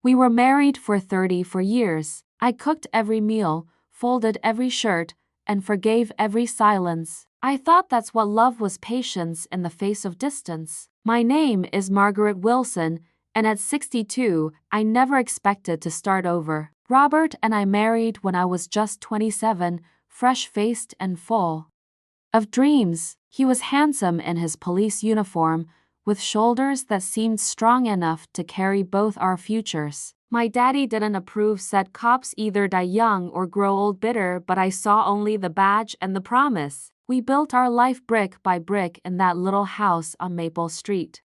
We were married for 34 years. I cooked every meal, folded every shirt, and forgave every silence. I thought that's what love was, patience in the face of distance. My name is Margaret Wilson, and at 62, I never expected to start over. Robert and I married when I was just 27, fresh-faced and full of dreams. He was handsome in his police uniform, with shoulders that seemed strong enough to carry both our futures. My daddy didn't approve, said cops either die young or grow old bitter, but I saw only the badge and the promise. We built our life brick by brick in that little house on Maple Street.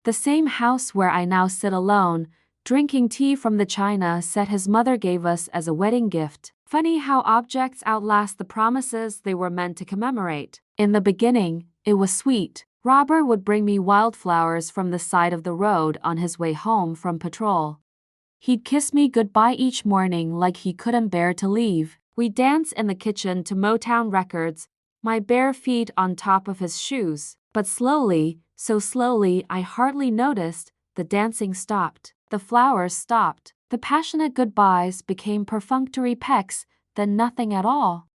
The same house where I now sit alone, drinking tea from the china set his mother gave us as a wedding gift. Funny how objects outlast the promises they were meant to commemorate. In the beginning, it was sweet. Robert would bring me wildflowers from the side of the road on his way home from patrol. He'd kiss me goodbye each morning like he couldn't bear to leave. We'd dance in the kitchen to Motown records, my bare feet on top of his shoes. But slowly, so slowly I hardly noticed, the dancing stopped. The flowers stopped. The passionate goodbyes became perfunctory pecks, then nothing at all.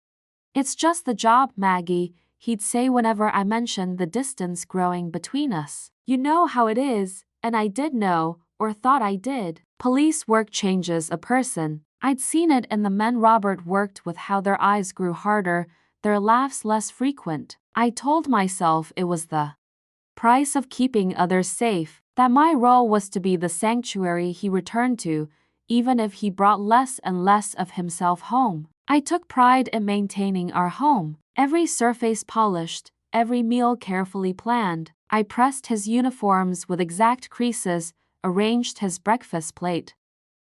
"It's just the job, Maggie," he'd say whenever I mentioned the distance growing between us. "You know how it is," and I did know, or thought I did. Police work changes a person. I'd seen it in the men Robert worked with, how their eyes grew harder, their laughs less frequent. I told myself it was the price of keeping others safe, that my role was to be the sanctuary he returned to, even if he brought less and less of himself home. I took pride in maintaining our home, every surface polished, every meal carefully planned. I pressed his uniforms with exact creases, arranged his breakfast plate.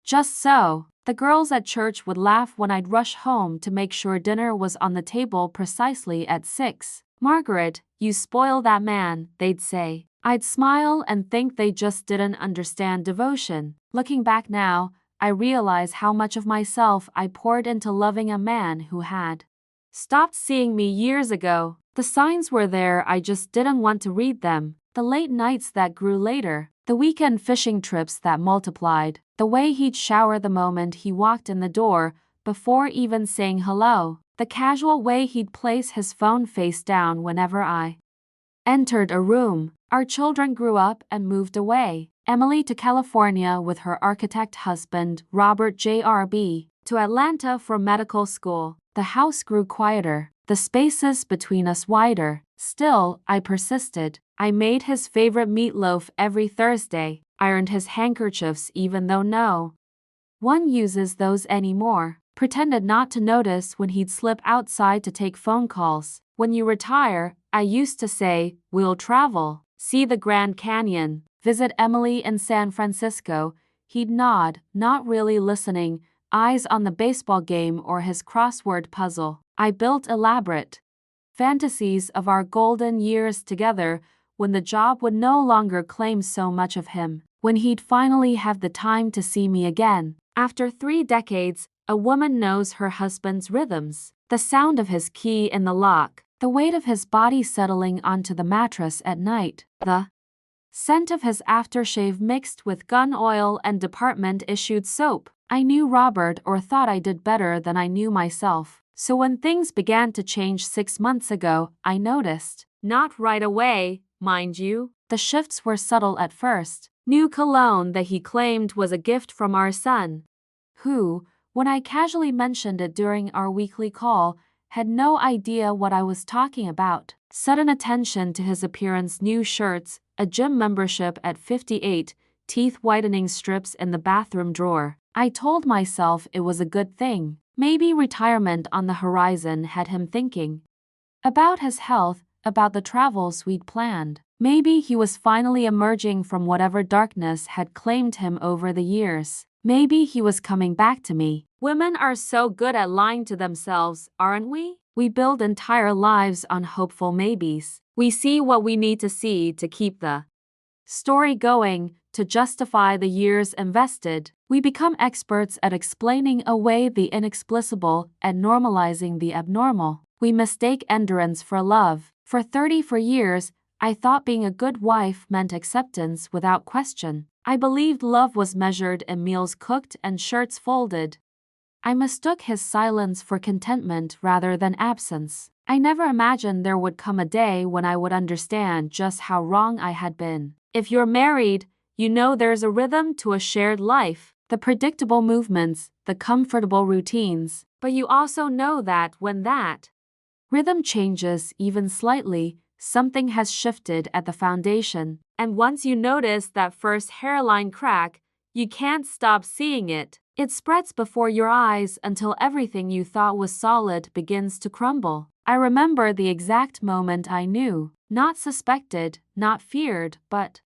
Just so. The girls at church would laugh when I'd rush home to make sure dinner was on the table precisely at 6. "Margaret, you spoil that man," they'd say. I'd smile and think they just didn't understand devotion. Looking back now, I realize how much of myself I poured into loving a man who had stopped seeing me years ago. The signs were there, I just didn't want to read them. The late nights that grew later, the weekend fishing trips that multiplied, the way he'd shower the moment he walked in the door, before even saying hello, the casual way he'd place his phone face down whenever I entered a room. Our children grew up and moved away. Emily to California with her architect husband, Robert J.R.B., to Atlanta for medical school. The house grew quieter, the spaces between us wider. Still, I persisted. I made his favorite meatloaf every Thursday, ironed his handkerchiefs even though no one uses those anymore, pretended not to notice when he'd slip outside to take phone calls. "When you retire," I used to say, "we'll travel, see the Grand Canyon, visit Emily in San Francisco." He'd nod, not really listening, eyes on the baseball game or his crossword puzzle. I built elaborate fantasies of our golden years together, when the job would no longer claim so much of him, when he'd finally have the time to see me again. After 3 decades, a woman knows her husband's rhythms, the sound of his key in the lock, the weight of his body settling onto the mattress at night, the scent of his aftershave mixed with gun oil and department-issued soap. I knew Robert, or thought I did, better than I knew myself. So when things began to change 6 months ago, I noticed. Not right away, mind you. The shifts were subtle at first. New cologne that he claimed was a gift from our son, who, when I casually mentioned it during our weekly call, had no idea what I was talking about. Sudden attention to his appearance, new shirts, a gym membership at 58, teeth whitening strips in the bathroom drawer. I told myself it was a good thing. Maybe retirement on the horizon had him thinking about his health, about the travels we'd planned. Maybe he was finally emerging from whatever darkness had claimed him over the years. Maybe he was coming back to me. Women are so good at lying to themselves, aren't we? We build entire lives on hopeful maybes. We see what we need to see to keep the story going, to justify the years invested. We become experts at explaining away the inexplicable and normalizing the abnormal. We mistake endurance for love. For 34 years, I thought being a good wife meant acceptance without question. I believed love was measured in meals cooked and shirts folded. I mistook his silence for contentment rather than absence. I never imagined there would come a day when I would understand just how wrong I had been. If you're married, you know there's a rhythm to a shared life, the predictable movements, the comfortable routines. But you also know that when that rhythm changes even slightly, something has shifted at the foundation. And once you notice that first hairline crack, you can't stop seeing it. It spreads before your eyes until everything you thought was solid begins to crumble. I remember the exact moment I knew, not suspected, not feared, but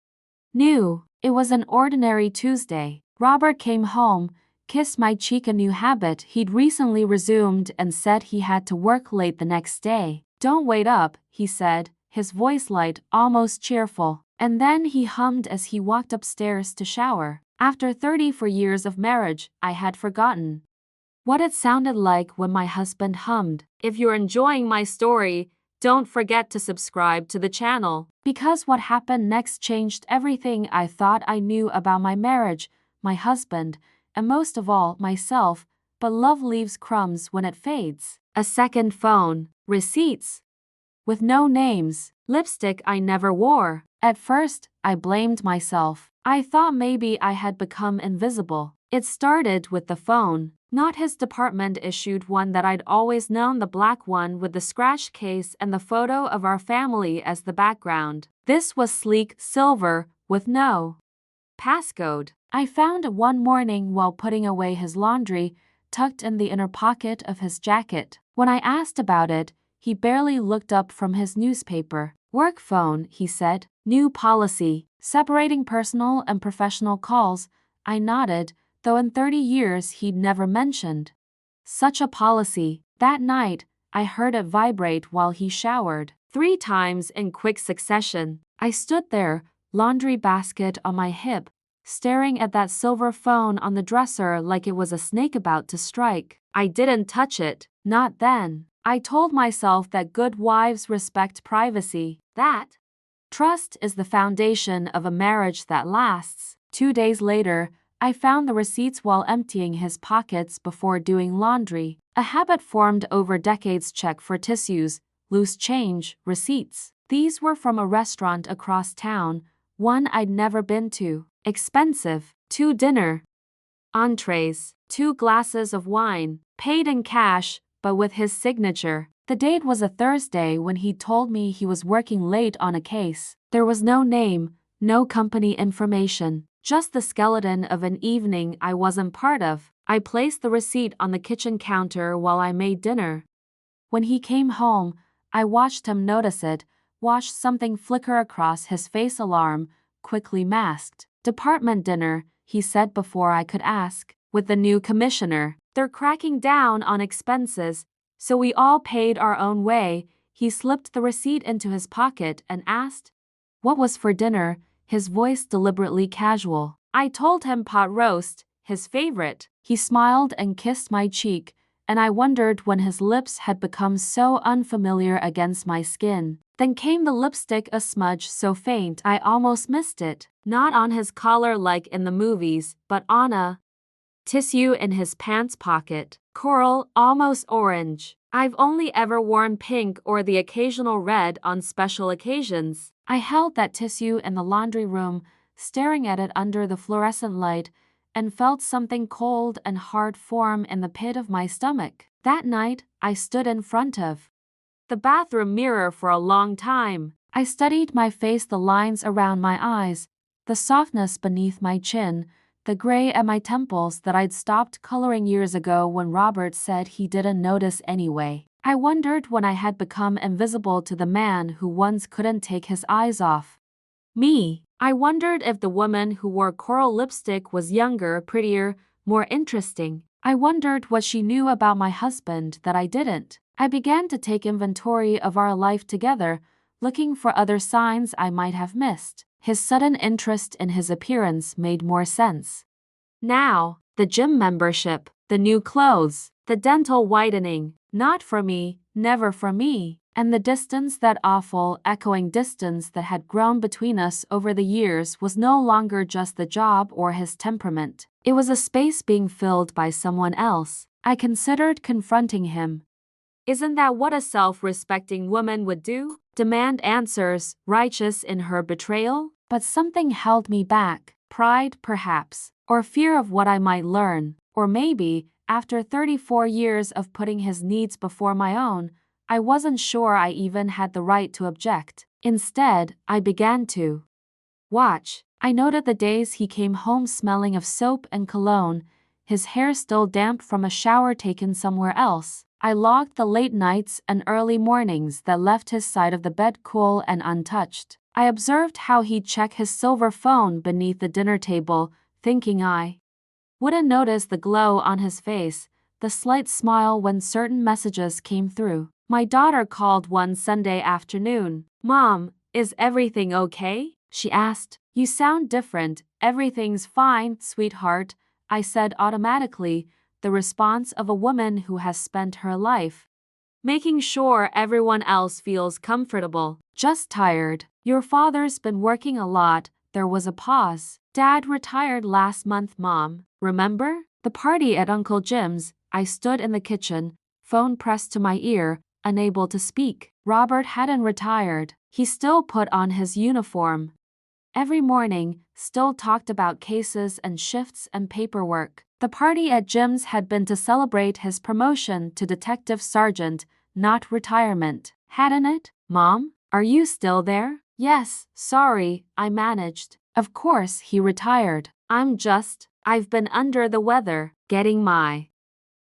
knew. It was an ordinary Tuesday. Robert came home, kissed my cheek, a new habit he'd recently resumed, and said he had to work late the next day. "Don't wait up," he said, his voice light, almost cheerful. And then he hummed as he walked upstairs to shower. After 34 years of marriage, I had forgotten what it sounded like when my husband hummed. If you're enjoying my story, don't forget to subscribe to the channel. Because what happened next changed everything I thought I knew about my marriage, my husband, and most of all, myself. But love leaves crumbs when it fades. A second phone, receipts with no names, lipstick I never wore. At first, I blamed myself. I thought maybe I had become invisible. It started with the phone, not his department-issued one that I'd always known, the black one with the scratch case and the photo of our family as the background. This was sleek silver, with no passcode. I found it one morning while putting away his laundry, tucked in the inner pocket of his jacket. When I asked about it, he barely looked up from his newspaper. "Work phone," he said. "New policy, separating personal and professional calls." I nodded, though in 30 years he'd never mentioned such a policy. That night, I heard it vibrate while he showered, 3 times in quick succession. I stood there, laundry basket on my hip, staring at that silver phone on the dresser like it was a snake about to strike. I didn't touch it, not then. I told myself that good wives respect privacy, that trust is the foundation of a marriage that lasts. 2 days later, I found the receipts while emptying his pockets before doing laundry. A habit formed over decades: check for tissues, loose change, receipts. These were from a restaurant across town, one I'd never been to. Expensive. 2 dinner entrees, 2 glasses of wine, paid in cash, but with his signature. The date was a Thursday when he told me he was working late on a case. There was no name, no company information, just the skeleton of an evening I wasn't part of. I placed the receipt on the kitchen counter while I made dinner. When he came home, I watched him notice it, watched something flicker across his face. Alarm, quickly masked. "Department dinner," he said before I could ask. "With the new commissioner, they're cracking down on expenses, so we all paid our own way." He slipped the receipt into his pocket and asked what was for dinner, his voice deliberately casual. I told him pot roast, his favorite. He smiled and kissed my cheek, and I wondered when his lips had become so unfamiliar against my skin. Then came the lipstick, a smudge so faint I almost missed it. Not on his collar like in the movies, but on a tissue in his pants pocket. Coral, almost orange. I've only ever worn pink or the occasional red on special occasions. I held that tissue in the laundry room, staring at it under the fluorescent light, and felt something cold and hard form in the pit of my stomach. That night, I stood in front of the bathroom mirror for a long time. I studied my face, the lines around my eyes, the softness beneath my chin, the gray at my temples that I'd stopped coloring years ago when Robert said he didn't notice anyway. I wondered when I had become invisible to the man who once couldn't take his eyes off me. I wondered if the woman who wore coral lipstick was younger, prettier, more interesting. I wondered what she knew about my husband that I didn't. I began to take inventory of our life together, looking for other signs I might have missed. His sudden interest in his appearance made more sense now. The gym membership, the new clothes, the dental whitening. Not for me, never for me. And the distance, that awful, echoing distance that had grown between us over the years, was no longer just the job or his temperament. It was a space being filled by someone else. I considered confronting him. Isn't that what a self-respecting woman would do? Demand answers, righteous in her betrayal? But something held me back. Pride, perhaps, or fear of what I might learn. Or maybe, after 34 years of putting his needs before my own, I wasn't sure I even had the right to object. Instead, I began to watch. I noted the days he came home smelling of soap and cologne, his hair still damp from a shower taken somewhere else. I logged the late nights and early mornings that left his side of the bed cool and untouched. I observed how he'd check his silver phone beneath the dinner table, thinking I wouldn't notice the glow on his face, the slight smile when certain messages came through. My daughter called one Sunday afternoon. "Mom, is everything okay?" she asked. "You sound different." "Everything's fine, sweetheart," I said automatically, the response of a woman who has spent her life making sure everyone else feels comfortable. "Just tired. Your father's been working a lot." There was a pause. "Dad retired last month, Mom. Remember? The party at Uncle Jim's." I stood in the kitchen, phone pressed to my ear, unable to speak. Robert hadn't retired. He still put on his uniform every morning, still talked about cases and shifts and paperwork. The party at Jim's had been to celebrate his promotion to detective sergeant, not retirement. Hadn't it? "Mom, are you still there?" "Yes, sorry," I managed. "Of course he retired. I've been under the weather, getting my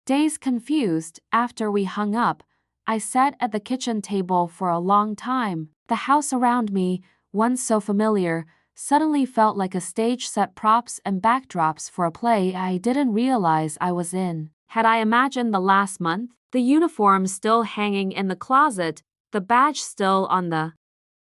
days confused." After we hung up, I sat at the kitchen table for a long time. The house around me, once so familiar, suddenly felt like a stage set, props and backdrops for a play I didn't realize I was in. Had I imagined the last month? The uniform still hanging in the closet, the badge still on the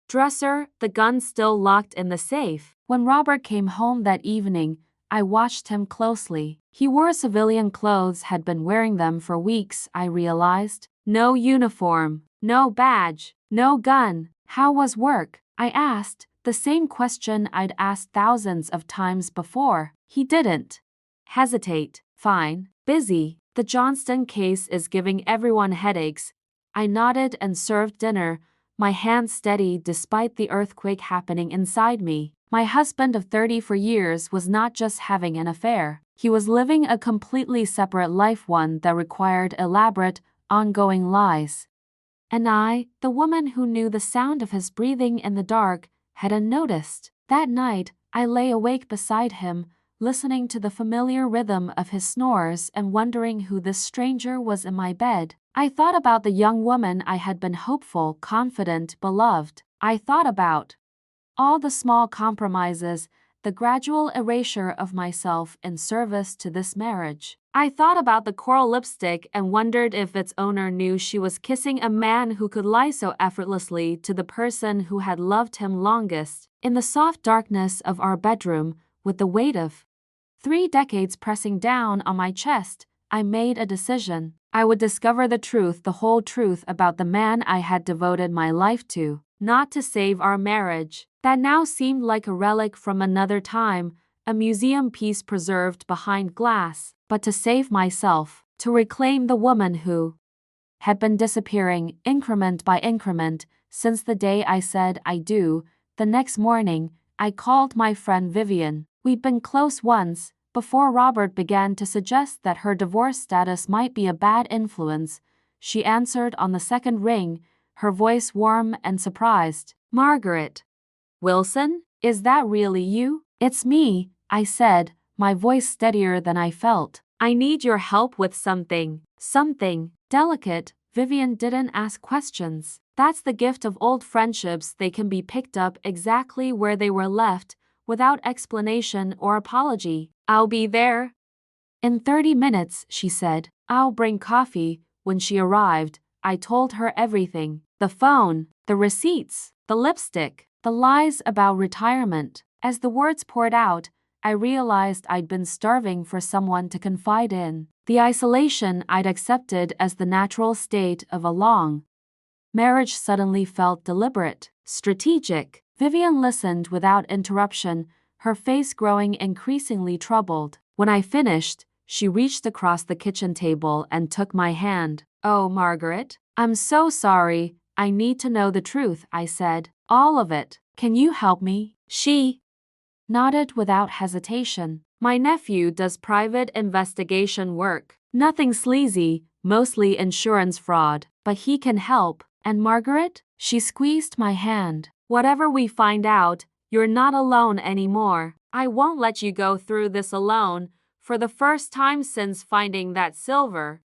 dresser, the gun still locked in the safe. When Robert came home that evening, I watched him closely. He wore civilian clothes, had been wearing them for weeks, I realized. No uniform, no badge, no gun. "How was work?" I asked, the same question I'd asked thousands of times before. He didn't hesitate. "Fine. Busy. The Johnston case is giving everyone headaches." I nodded and served dinner, my hands steady despite the earthquake happening inside me. My husband of 34 years was not just having an affair. He was living a completely separate life, one that required elaborate, ongoing lies. And I, the woman who knew the sound of his breathing in the dark, hadn't noticed. That night, I lay awake beside him, listening to the familiar rhythm of his snores and wondering who this stranger was in my bed. I thought about the young woman I had been, hopeful, confident, beloved. I thought about all the small compromises, the gradual erasure of myself in service to this marriage. I thought about the coral lipstick and wondered if its owner knew she was kissing a man who could lie so effortlessly to the person who had loved him longest. In the soft darkness of our bedroom, with the weight of 3 decades pressing down on my chest, I made a decision. I would discover the truth, the whole truth about the man I had devoted my life to. Not to save our marriage, that now seemed like a relic from another time, a museum piece preserved behind glass, but to save myself, to reclaim the woman who had been disappearing, increment by increment, since the day I said I do. The next morning, I called my friend Vivian. We'd been close once, before Robert began to suggest that her divorce status might be a bad influence. She answered on the second ring, her voice warm and surprised. "Margaret Wilson, is that really you?" "It's me," I said, my voice steadier than I felt. "I need your help with something delicate." Vivian didn't ask questions. That's the gift of old friendships, they can be picked up exactly where they were left, without explanation or apology. "I'll be there in 30 minutes, she said. "I'll bring coffee." When she arrived, I told her everything. The phone, the receipts, the lipstick, the lies about retirement. As the words poured out, I realized I'd been starving for someone to confide in. The isolation I'd accepted as the natural state of a long Marriage suddenly felt deliberate, strategic. Vivian listened without interruption, her face growing increasingly troubled. When I finished, she reached across the kitchen table and took my hand. "Oh, Margaret, I'm so sorry. I need to know the truth," I said. "All of it. Can you help me?" She nodded without hesitation. "My nephew does private investigation work. Nothing sleazy, mostly insurance fraud, but he can help. And Margaret?" She squeezed my hand. "Whatever we find out, you're not alone anymore. I won't let you go through this alone. For the first time since finding that silver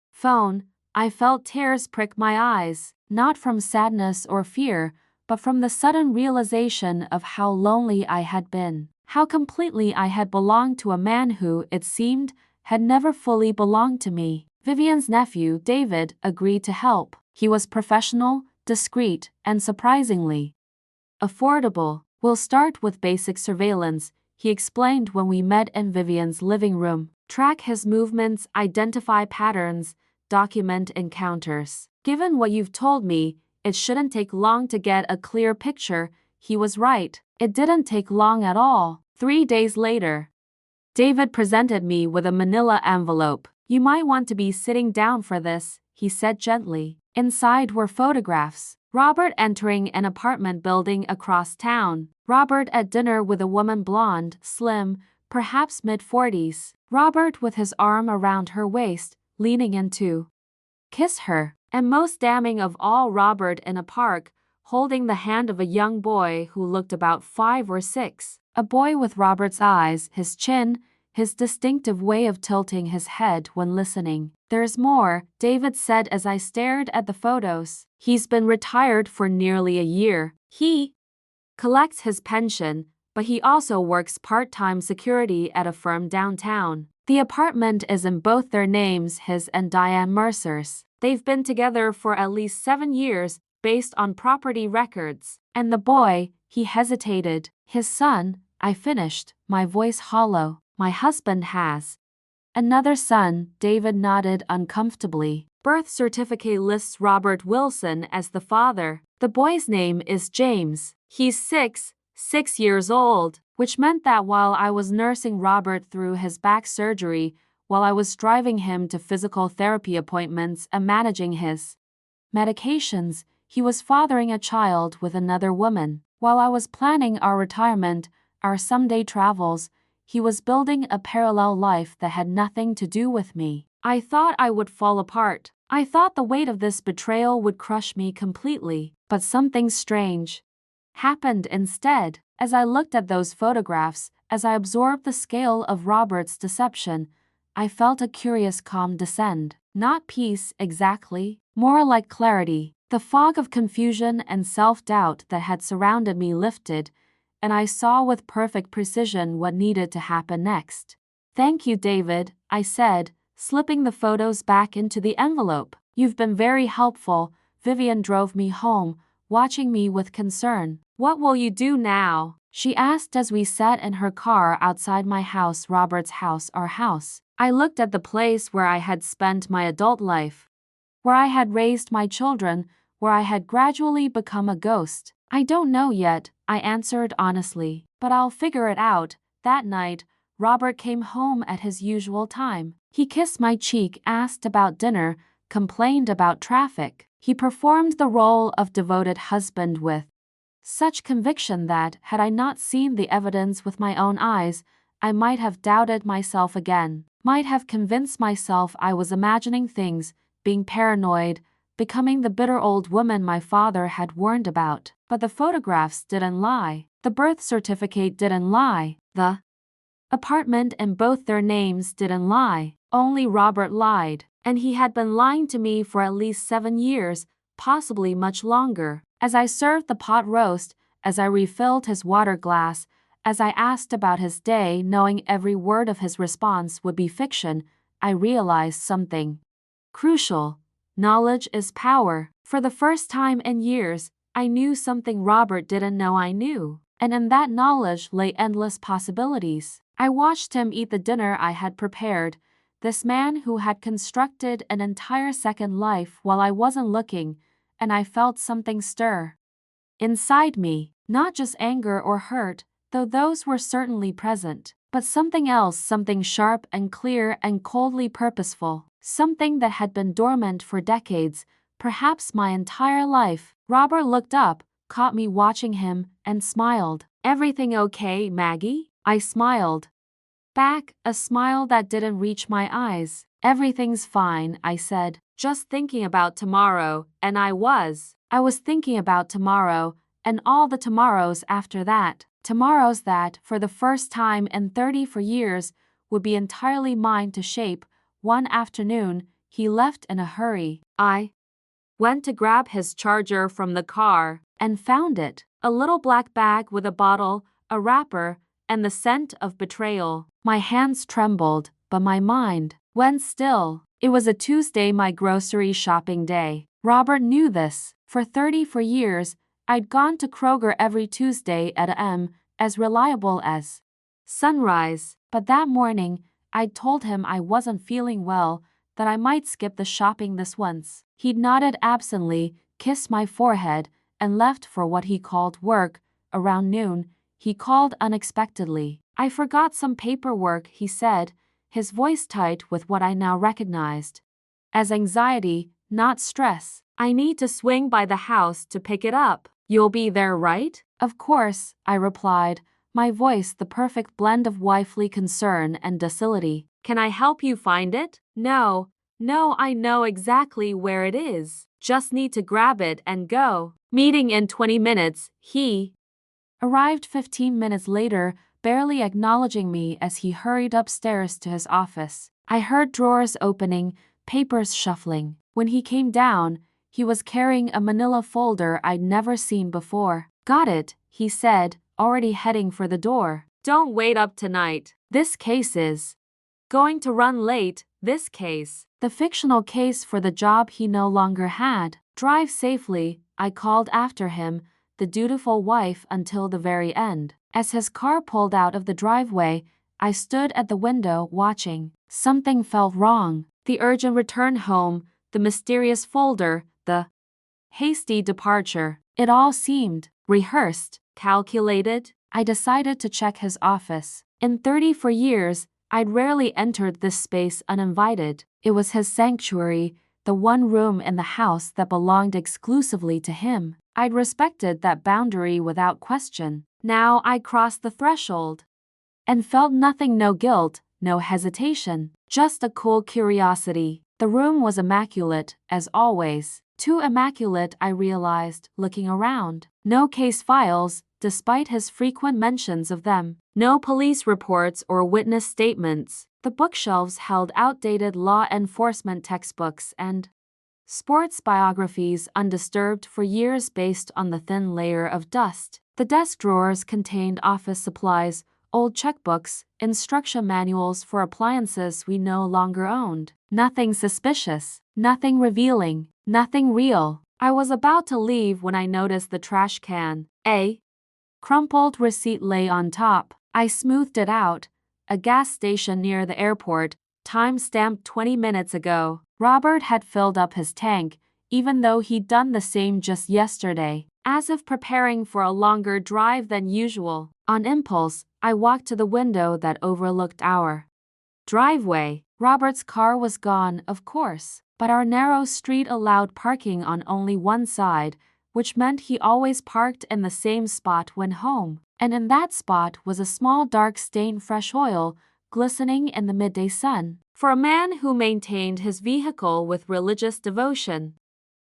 phone, I felt tears prick my eyes, not from sadness or fear, but from the sudden realization of how lonely I had been, how completely I had belonged to a man who, it seemed, had never fully belonged to me. Vivian's nephew, David, agreed to help. He was professional, discreet, and surprisingly affordable. "We'll start with basic surveillance," he explained when we met in Vivian's living room. "Track his movements, identify patterns, document encounters. Given what you've told me, it shouldn't take long to get a clear picture." He was right. It didn't take long at all. 3 days later, David presented me with a manila envelope. "You might want to be sitting down for this," he said gently. Inside were photographs. Robert entering an apartment building across town. Robert at dinner with a woman blonde, slim, perhaps mid-40s. Robert with his arm around her waist, leaning in to kiss her. And most damning of all, Robert in a park, holding the hand of a young boy who looked about 5 or 6. A boy with Robert's eyes, his chin, his distinctive way of tilting his head when listening. "There's more," David said as I stared at the photos. "He's been retired for nearly a year. He collects his pension, but he also works part-time security at a firm downtown. The apartment is in both their names, his and Diane Mercer's. They've been together for at least 7 years, based on property records. And the boy," he hesitated. "His son," I finished, my voice hollow. "My husband has another son." David nodded uncomfortably. "Birth certificate lists Robert Wilson as the father. The boy's name is James. He's 6 years old," which meant that while I was nursing Robert through his back surgery, while I was driving him to physical therapy appointments and managing his medications, he was fathering a child with another woman. While I was planning our retirement, our someday travels, he was building a parallel life that had nothing to do with me. I thought I would fall apart. I thought the weight of this betrayal would crush me completely. But something strange happened instead. As I looked at those photographs, as I absorbed the scale of Robert's deception, I felt a curious calm descend. Not peace exactly, more like clarity. The fog of confusion and self-doubt that had surrounded me lifted, and I saw with perfect precision what needed to happen next. "Thank you, David," I said, slipping the photos back into the envelope. "You've been very helpful." Vivian drove me home, watching me with concern. "What will you do now?" she asked as we sat in her car outside my house, Robert's house, our house. I looked at the place where I had spent my adult life, where I had raised my children, where I had gradually become a ghost. "I don't know yet," I answered honestly, "but I'll figure it out." That night, Robert came home at his usual time. He kissed my cheek, asked about dinner, complained about traffic. He performed the role of devoted husband with such conviction that, had I not seen the evidence with my own eyes, I might have doubted myself again, might have convinced myself I was imagining things, being paranoid, becoming the bitter old woman my father had warned about. But the photographs didn't lie. The birth certificate didn't lie. The apartment in both their names didn't lie. Only Robert lied. And he had been lying to me for at least 7 years, possibly much longer. As I served the pot roast, as I refilled his water glass, as I asked about his day, knowing every word of his response would be fiction, I realized something crucial. Knowledge is power. For the first time in years, I knew something Robert didn't know I knew. And in that knowledge lay endless possibilities. I watched him eat the dinner I had prepared. This man who had constructed an entire second life while I wasn't looking, and I felt something stir inside me, not just anger or hurt, though those were certainly present, but something else, something sharp and clear and coldly purposeful, something that had been dormant for decades, perhaps my entire life. Robert looked up, caught me watching him, and smiled. "Everything okay, Maggie?" I smiled back, a smile that didn't reach my eyes. "Everything's fine," I said. "Just thinking about tomorrow," and I was thinking about tomorrow, and all the tomorrows after that. Tomorrows that, for the first time in 34 years, would be entirely mine to shape. One afternoon, he left in a hurry. I went to grab his charger from the car, and found it. A little black bag with a bottle, a wrapper, and the scent of betrayal. My hands trembled, but my mind went still. It was a Tuesday, my grocery shopping day. Robert knew this. For 34 years, I'd gone to Kroger every Tuesday at a.m., as reliable as sunrise. But that morning, I'd told him I wasn't feeling well, that I might skip the shopping this once. He'd nodded absently, kissed my forehead, and left for what he called work. Around noon, he called unexpectedly. "I forgot some paperwork," he said, his voice tight with what I now recognized as anxiety, not stress. "I need to swing by the house to pick it up. You'll be there, right?" "Of course," I replied, my voice the perfect blend of wifely concern and docility. "Can I help you find it?" No, I know exactly where it is. Just need to grab it and go." "Meeting in 20 minutes, he arrived 15 minutes later, barely acknowledging me as he hurried upstairs to his office. I heard drawers opening, papers shuffling. When he came down, he was carrying a manila folder I'd never seen before. "Got it," he said, already heading for the door. "Don't wait up tonight. This case is going to run late." This case, the fictional case for the job he no longer had. "Drive safely," I called after him, the dutiful wife until the very end. As his car pulled out of the driveway, I stood at the window watching. Something felt wrong. The urgent return home, the mysterious folder, the hasty departure. It all seemed rehearsed, calculated. I decided to check his office. In 34 years, I'd rarely entered this space uninvited. It was his sanctuary, the one room in the house that belonged exclusively to him. I'd respected that boundary without question. Now I crossed the threshold and felt nothing, no guilt, no hesitation, just a cool curiosity. The room was immaculate, as always. Too immaculate, I realized, looking around. No case files, despite his frequent mentions of them. No police reports or witness statements. The bookshelves held outdated law enforcement textbooks and sports biographies undisturbed for years based on the thin layer of dust. The desk drawers contained office supplies, old checkbooks, instruction manuals for appliances we no longer owned. Nothing suspicious, nothing revealing, nothing real. I was about to leave when I noticed the trash can. A crumpled receipt lay on top. I smoothed it out. A gas station near the airport, time stamped 20 minutes ago. Robert had filled up his tank, even though he'd done the same just yesterday, as if preparing for a longer drive than usual. On impulse, I walked to the window that overlooked our driveway. Robert's car was gone, of course, but our narrow street allowed parking on only one side, which meant he always parked in the same spot when home. And in that spot was a small dark stain, fresh oil, glistening in the midday sun. For a man who maintained his vehicle with religious devotion,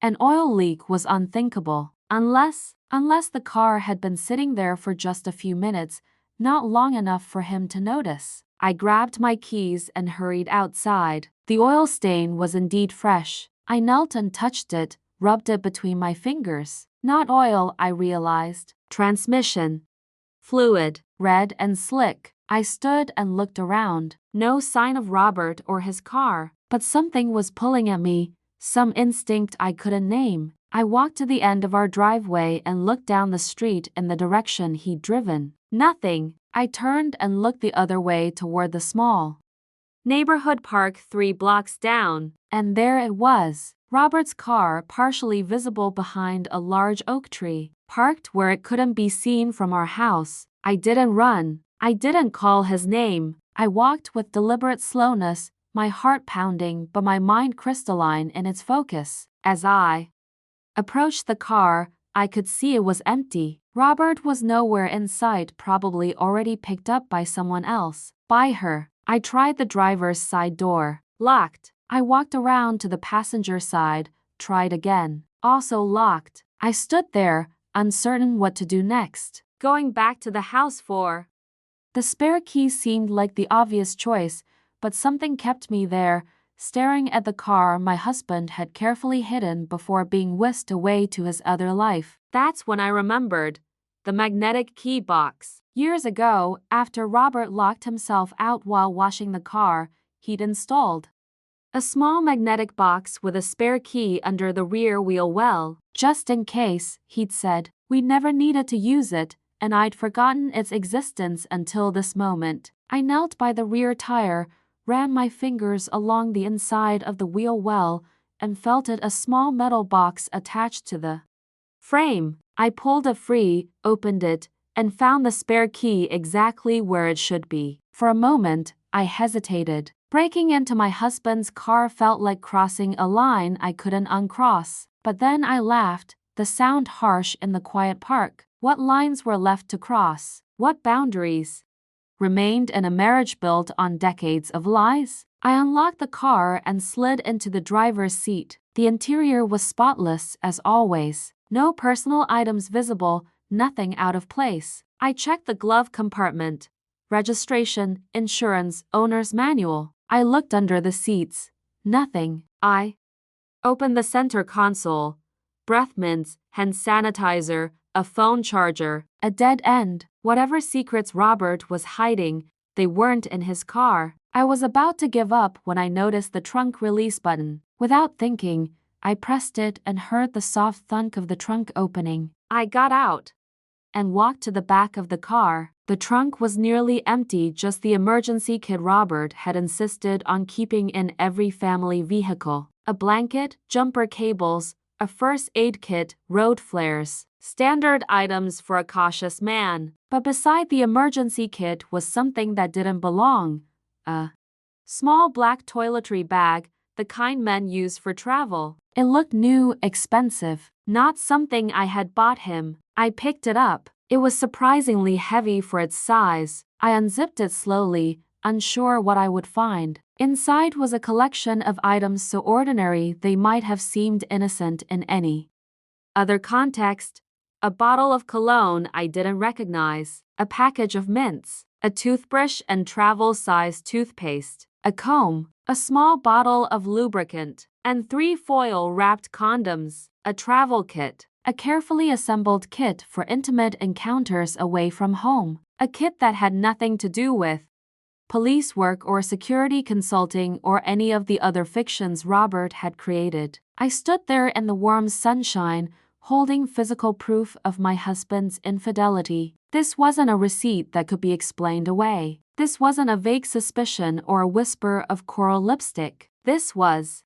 an oil leak was unthinkable. Unless the car had been sitting there for just a few minutes, not long enough for him to notice. I grabbed my keys and hurried outside. The oil stain was indeed fresh. I knelt and touched it, rubbed it between my fingers. Not oil, I realized. Transmission fluid, red and slick. I stood and looked around. No sign of Robert or his car, but something was pulling at me, some instinct I couldn't name. I walked to the end of our driveway and looked down the street in the direction he'd driven. Nothing. I turned and looked the other way toward the small Neighborhood park 3 blocks down. And there it was. Robert's car, partially visible behind a large oak tree, parked where it couldn't be seen from our house. I didn't run. I didn't call his name. I walked with deliberate slowness, my heart pounding but my mind crystalline in its focus. As I approached the car, I could see it was empty. Robert was nowhere in sight, probably already picked up by someone else. By her. I tried the driver's side door. Locked. I walked around to the passenger side, tried again. Also locked. I stood there, uncertain what to do next. Going back to the house for the spare key seemed like the obvious choice, but something kept me there, staring at the car my husband had carefully hidden before being whisked away to his other life. That's when I remembered. The magnetic key box. Years ago, after Robert locked himself out while washing the car, he'd installed a small magnetic box with a spare key under the rear wheel well, just in case, he'd said. We never needed to use it, and I'd forgotten its existence until this moment. I knelt by the rear tire, ran my fingers along the inside of the wheel well, and felt it a small metal box attached to the frame. I pulled it free, opened it, and found the spare key exactly where it should be. For a moment, I hesitated. Breaking into my husband's car felt like crossing a line I couldn't uncross. But then I laughed, the sound harsh in the quiet park. What lines were left to cross? What boundaries remained in a marriage built on decades of lies? I unlocked the car and slid into the driver's seat. The interior was spotless as always. No personal items visible, nothing out of place. I checked the glove compartment. Registration, insurance, owner's manual. I looked under the seats. Nothing. I opened the center console. Breath mints, hand sanitizer, a phone charger, a dead end. Whatever secrets Robert was hiding, they weren't in his car. I was about to give up when I noticed the trunk release button. Without thinking, I pressed it and heard the soft thunk of the trunk opening. I got out and walked to the back of the car. The trunk was nearly empty, just the emergency kit Robert had insisted on keeping in every family vehicle. A blanket, jumper cables, a first aid kit, road flares. Standard items for a cautious man. But beside the emergency kit was something that didn't belong. A small black toiletry bag, the kind men use for travel. It looked new, expensive, not something I had bought him. I picked it up. It was surprisingly heavy for its size. I unzipped it slowly, unsure what I would find. Inside was a collection of items so ordinary they might have seemed innocent in any other context. A bottle of cologne I didn't recognize, a package of mints, a toothbrush and travel-size toothpaste, a comb, a small bottle of lubricant, and 3 foil-wrapped condoms, a travel kit, a carefully assembled kit for intimate encounters away from home, a kit that had nothing to do with police work or security consulting or any of the other fictions Robert had created. I stood there in the warm sunshine, holding physical proof of my husband's infidelity. This wasn't a receipt that could be explained away. This wasn't a vague suspicion or a whisper of coral lipstick. This was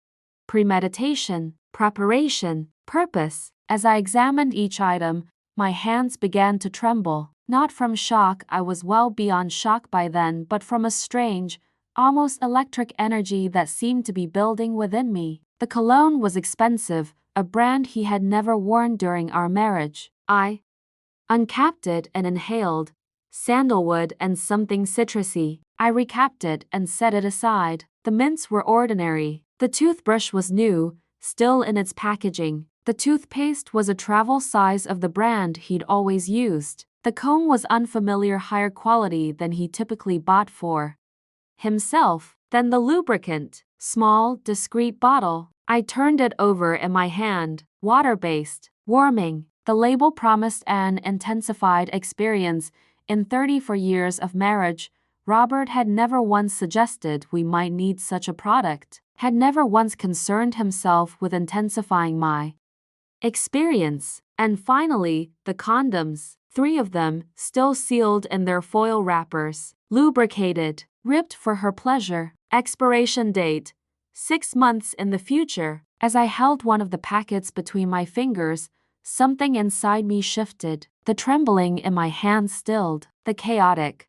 premeditation, preparation, purpose. As I examined each item, my hands began to tremble. Not from shock, I was well beyond shock by then, but from a strange, almost electric energy that seemed to be building within me. The cologne was expensive, a brand he had never worn during our marriage. I uncapped it and inhaled sandalwood and something citrusy. I recapped it and set it aside. The mints were ordinary. The toothbrush was new, still in its packaging. The toothpaste was a travel size of the brand he'd always used. The comb was unfamiliar, higher quality than he typically bought for himself. Then the lubricant, small, discreet bottle. I turned it over in my hand. Water-based, warming. The label promised an intensified experience. In 34 years of marriage, Robert had never once suggested we might need such a product, had never once concerned himself with intensifying my experience. And finally, the condoms, 3 of them, still sealed in their foil wrappers, lubricated, ribbed for her pleasure. Expiration date: 6 months in the future. As I held one of the packets between my fingers, something inside me shifted. The trembling in my hand stilled. The chaotic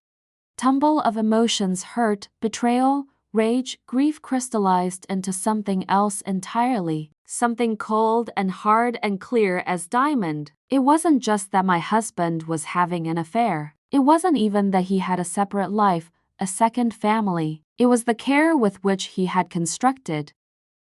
tumble of emotions, hurt, betrayal, rage, grief crystallized into something else entirely. Something cold and hard and clear as diamond. It wasn't just that my husband was having an affair. It wasn't even that he had a separate life, a second family. It was the care with which he had constructed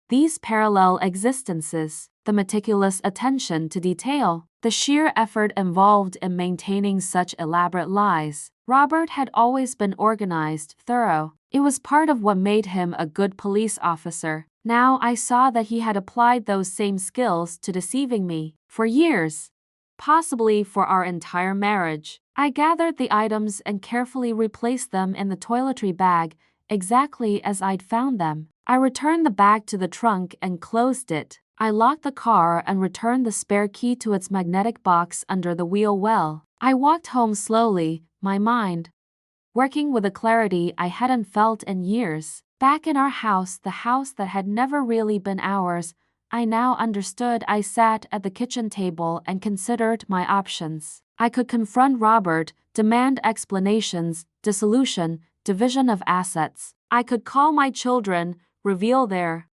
these parallel existences, the meticulous attention to detail, the sheer effort involved in maintaining such elaborate lies. Robert had always been organized, thorough. It was part of what made him a good police officer. Now I saw that he had applied those same skills to deceiving me. For years. Possibly for our entire marriage. I gathered the items and carefully replaced them in the toiletry bag, exactly as I'd found them. I returned the bag to the trunk and closed it. I locked the car and returned the spare key to its magnetic box under the wheel well. I walked home slowly, my mind working with a clarity I hadn't felt in years. Back in our house, the house that had never really been ours, I now understood. I sat at the kitchen table and considered my options. I could confront Robert, demand explanations, dissolution, division of assets. I could call my children, reveal their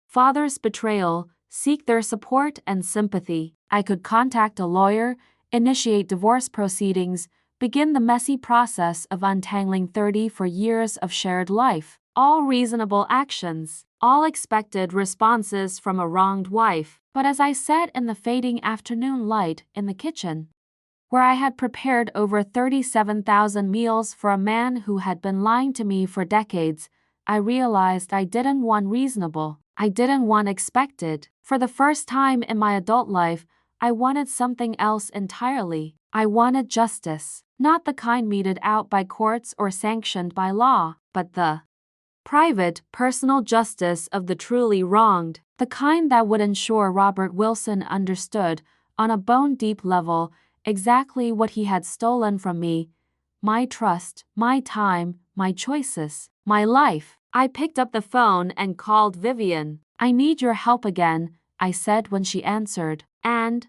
father's betrayal, seek their support and sympathy. I could contact a lawyer, initiate divorce proceedings, begin the messy process of untangling 34 years of shared life. All reasonable actions, all expected responses from a wronged wife. But as I sat in the fading afternoon light in the kitchen, where I had prepared over 37,000 meals for a man who had been lying to me for decades, I realized I didn't want reasonable. I didn't want expected. For the first time in my adult life, I wanted something else entirely. I wanted justice. Not the kind meted out by courts or sanctioned by law, but the private, personal justice of the truly wronged. The kind that would ensure Robert Wilson understood, on a bone-deep level, exactly what he had stolen from me: my trust, my time, my choices, my life. I picked up the phone and called Vivian. "I need your help again," I said when she answered. "And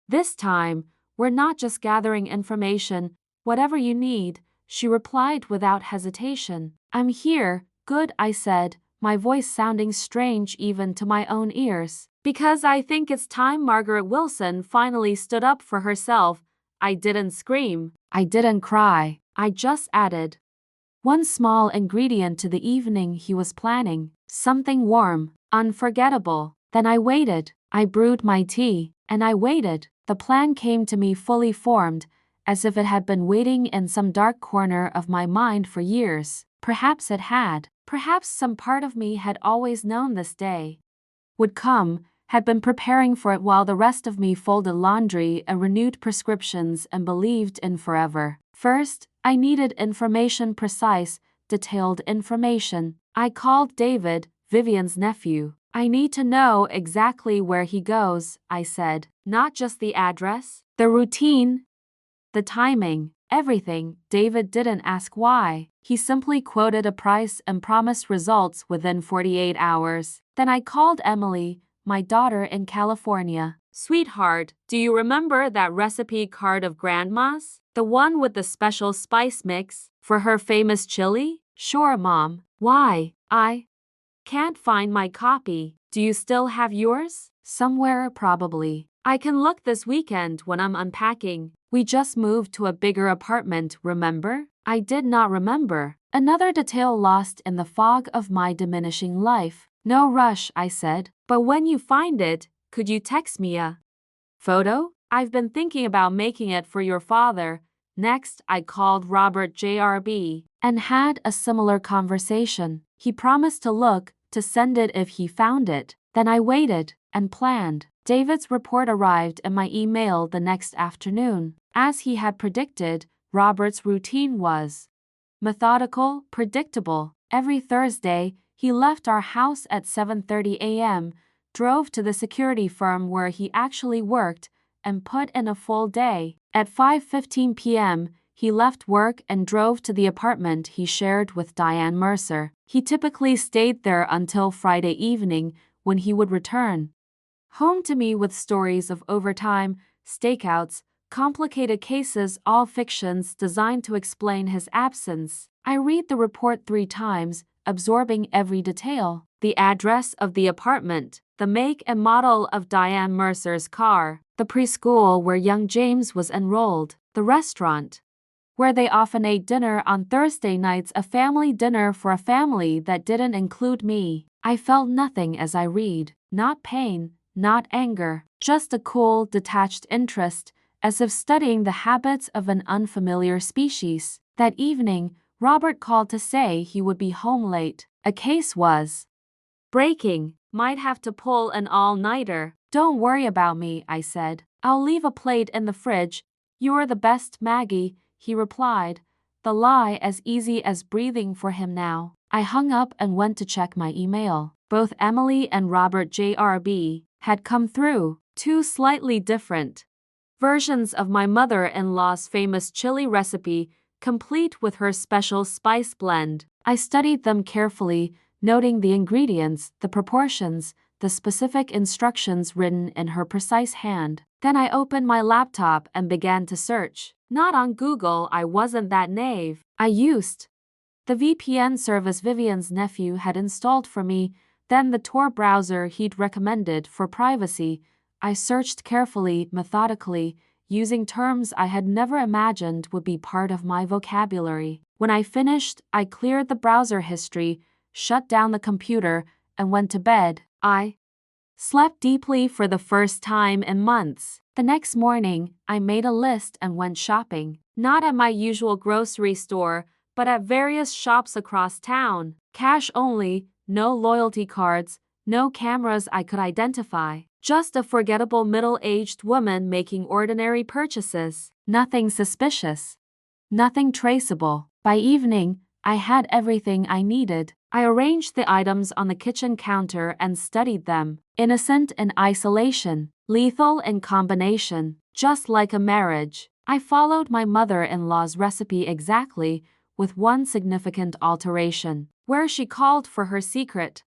this time, we're not just gathering information. Whatever you need," she replied without hesitation. "I'm here." "Good," I said, my voice sounding strange even to my own ears. "Because I think it's time Margaret Wilson finally stood up for herself." I didn't scream. I didn't cry. I just added one small ingredient to the evening he was planning. Something warm, unforgettable. Then I waited. I brewed my tea, and I waited. The plan came to me fully formed, as if it had been waiting in some dark corner of my mind for years. Perhaps it had. Perhaps some part of me had always known this day would come, had been preparing for it while the rest of me folded laundry and renewed prescriptions and believed in forever. First, I needed information, precise, detailed information. I called David, Vivian's nephew. "I need to know exactly where he goes," I said. "Not just the address, the routine, the timing, everything." David didn't ask why. He simply quoted a price and promised results within 48 hours. Then I called Emily, my daughter in California. "Sweetheart, do you remember that recipe card of Grandma's? The one with the special spice mix for her famous chili?" "Sure, Mom. Why?" "I can't find my copy. Do you still have yours?" "Somewhere, probably. I can look this weekend when I'm unpacking. We just moved to a bigger apartment, remember?" I did not remember. Another detail lost in the fog of my diminishing life. "No rush," I said. "But when you find it, could you text me a photo? I've been thinking about making it for your father." Next, I called Robert JRB and had a similar conversation. He promised to look, to send it if he found it. Then I waited and planned. David's report arrived in my email the next afternoon. As he had predicted, Robert's routine was methodical, predictable. Every Thursday, he left our house at 7:30 a.m., drove to the security firm where he actually worked, and put in a full day. At 5:15 p.m., he left work and drove to the apartment he shared with Diane Mercer. He typically stayed there until Friday evening, when he would return home to me with stories of overtime, stakeouts, complicated cases, all fictions designed to explain his absence. I read the report 3 times, absorbing every detail. The address of the apartment, the make and model of Diane Mercer's car, the preschool where young James was enrolled, the restaurant where they often ate dinner on Thursday nights, a family dinner for a family that didn't include me. I felt nothing as I read, not pain, not anger, just a cool, detached interest, as if studying the habits of an unfamiliar species. That evening, Robert called to say he would be home late. A case was breaking. Might have to pull an all-nighter. Don't worry about me, I said. I'll leave a plate in the fridge. You're the best, Maggie, he replied, the lie as easy as breathing for him now. I hung up and went to check my email. Both Emily and Robert JRB had come through. 2 slightly different versions of my mother-in-law's famous chili recipe, complete with her special spice blend. I studied them carefully, noting the ingredients, the proportions, the specific instructions written in her precise hand. Then I opened my laptop and began to search. Not on Google, I wasn't that naive. I used the VPN service Vivian's nephew had installed for me, then the Tor browser he'd recommended for privacy. I searched carefully, methodically, using terms I had never imagined would be part of my vocabulary. When I finished, I cleared the browser history, shut down the computer, and went to bed. I slept deeply for the first time in months. The next morning, I made a list and went shopping. Not at my usual grocery store, but at various shops across town. Cash only, no loyalty cards, no cameras I could identify. Just a forgettable middle-aged woman making ordinary purchases. Nothing suspicious. Nothing traceable. By evening, I had everything I needed. I arranged the items on the kitchen counter and studied them. Innocent in isolation, lethal in combination, just like a marriage. I followed my mother-in-law's recipe exactly, with one significant alteration. Where she called for her secret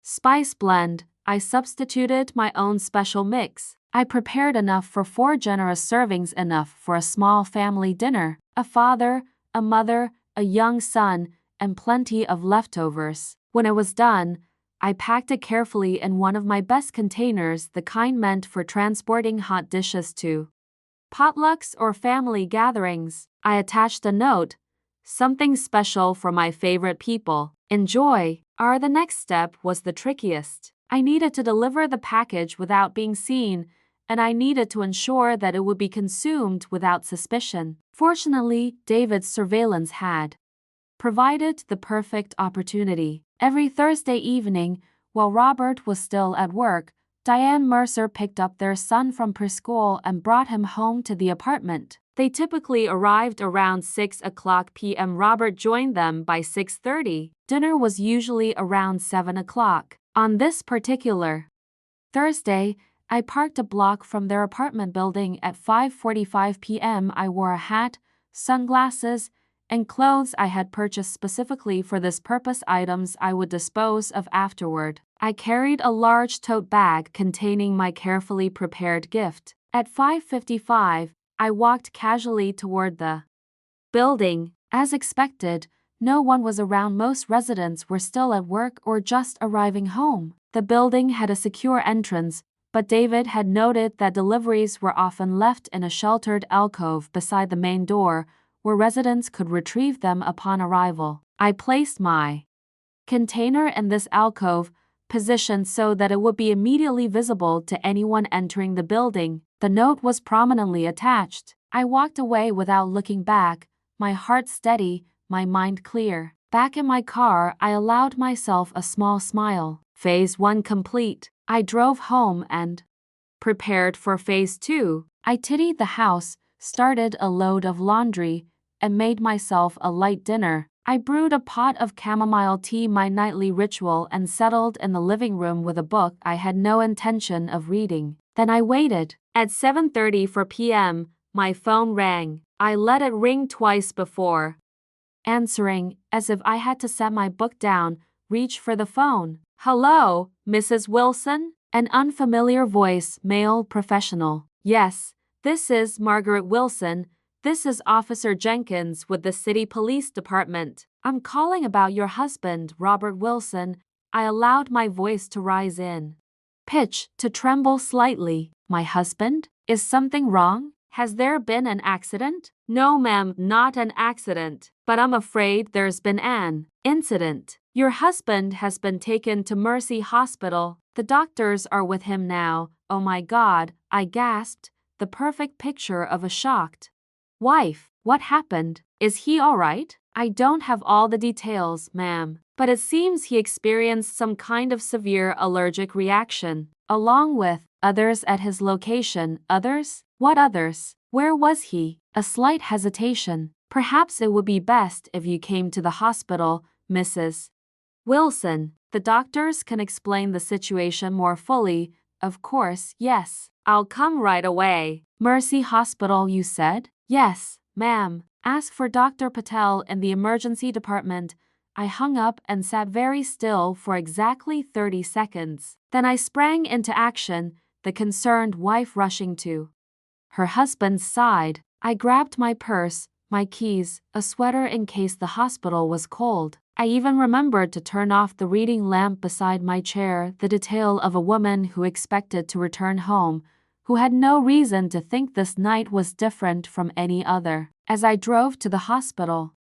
spice blend, I substituted my own special mix. I prepared enough for 4 generous servings, enough for a small family dinner. A father, a mother, a young son, and plenty of leftovers. When it was done, I packed it carefully in one of my best containers, the kind meant for transporting hot dishes to potlucks or family gatherings. I attached a note, something special for my favorite people. Enjoy. The next step was the trickiest. I needed to deliver the package without being seen, and I needed to ensure that it would be consumed without suspicion. Fortunately, David's surveillance had provided the perfect opportunity. Every Thursday evening, while Robert was still at work, Diane Mercer picked up their son from preschool and brought him home to the apartment. They typically arrived around 6 o'clock p.m. Robert joined them by 6:30. Dinner was usually around 7 o'clock. On this particular Thursday, I parked a block from their apartment building at 5:45 p.m. I wore a hat, sunglasses, and clothes I had purchased specifically for this purpose, items I would dispose of afterward. I carried a large tote bag containing my carefully prepared gift. At 5:55, I walked casually toward the building. As expected, no one was around. Most residents were still at work or just arriving home. The building had a secure entrance, but David had noted that deliveries were often left in a sheltered alcove beside the main door, where residents could retrieve them upon arrival. I placed my container in this alcove, positioned so that it would be immediately visible to anyone entering the building. The note was prominently attached. I walked away without looking back, my heart steady, my mind clear. Back in my car, I allowed myself a small smile. Phase 1 complete. I drove home and prepared for Phase 2. I tidied the house, started a load of laundry, and made myself a light dinner. I brewed a pot of chamomile tea, my nightly ritual, and settled in the living room with a book I had no intention of reading. Then I waited. At 7:34 p.m., my phone rang. I let it ring twice before answering, as if I had to set my book down, reach for the phone. Hello, Mrs. Wilson? An unfamiliar voice, male professional. Yes, this is Margaret Wilson. This is Officer Jenkins with the City Police Department. I'm calling about your husband, Robert Wilson. I allowed my voice to rise in pitch to tremble slightly. My husband? Is something wrong? Has there been an accident? No, ma'am, not an accident, but I'm afraid there's been an incident. Your husband has been taken to Mercy Hospital. The doctors are with him now. Oh my God, I gasped, the perfect picture of a shocked wife. What happened? Is he all right? I don't have all the details, ma'am, but it seems he experienced some kind of severe allergic reaction, along with others at his location. Others? What others? Where was he? A slight hesitation. Perhaps it would be best if you came to the hospital, Mrs. Wilson. The doctors can explain the situation more fully. Of course, yes. I'll come right away. Mercy Hospital, you said? Yes, ma'am. Ask for Dr. Patel in the emergency department. I hung up and sat very still for exactly 30 seconds. Then I sprang into action, the concerned wife rushing to her husband's side. I grabbed my purse, my keys, a sweater in case the hospital was cold. I even remembered to turn off the reading lamp beside my chair, the detail of a woman who expected to return home, who had no reason to think this night was different from any other. As I drove to the hospital,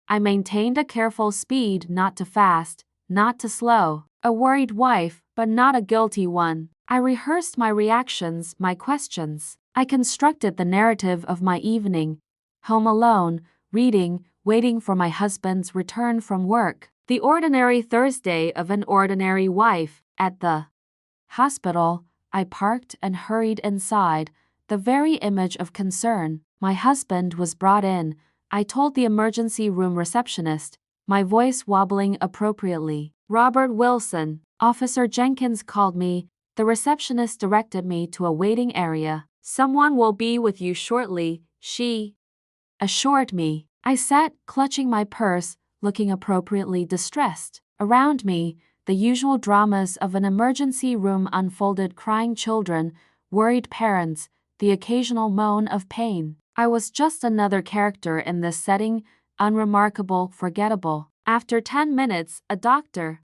I maintained a careful speed, not too fast, not too slow. A worried wife, but not a guilty one. I rehearsed my reactions, my questions. I constructed the narrative of my evening. Home alone, reading, waiting for my husband's return from work. The ordinary Thursday of an ordinary wife. At the hospital, I parked and hurried inside, the very image of concern. My husband was brought in. I told the emergency room receptionist, my voice wobbling appropriately. Robert Wilson. Officer Jenkins called me. The receptionist directed me to a waiting area. Someone will be with you shortly, she assured me. I sat, clutching my purse, looking appropriately distressed. Around me, the usual dramas of an emergency room unfolded: crying children, worried parents, the occasional moan of pain. I was just another character in this setting, unremarkable, forgettable. After 10 minutes, a doctor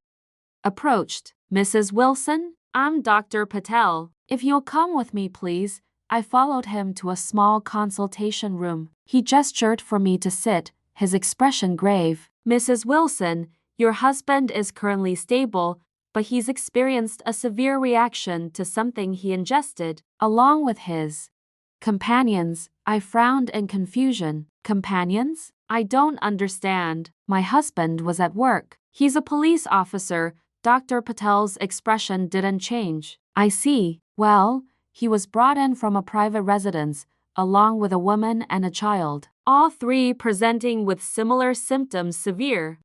approached. Mrs. Wilson? I'm Dr. Patel. If you'll come with me, please. I followed him to a small consultation room. He gestured for me to sit, his expression grave. Mrs. Wilson, your husband is currently stable, but he's experienced a severe reaction to something he ingested, along with his companions. I frowned in confusion. Companions? I don't understand. My husband was at work. He's a police officer. Dr. Patel's expression didn't change. I see. Well, he was brought in from a private residence, along with a woman and a child, all three presenting with similar symptoms: severe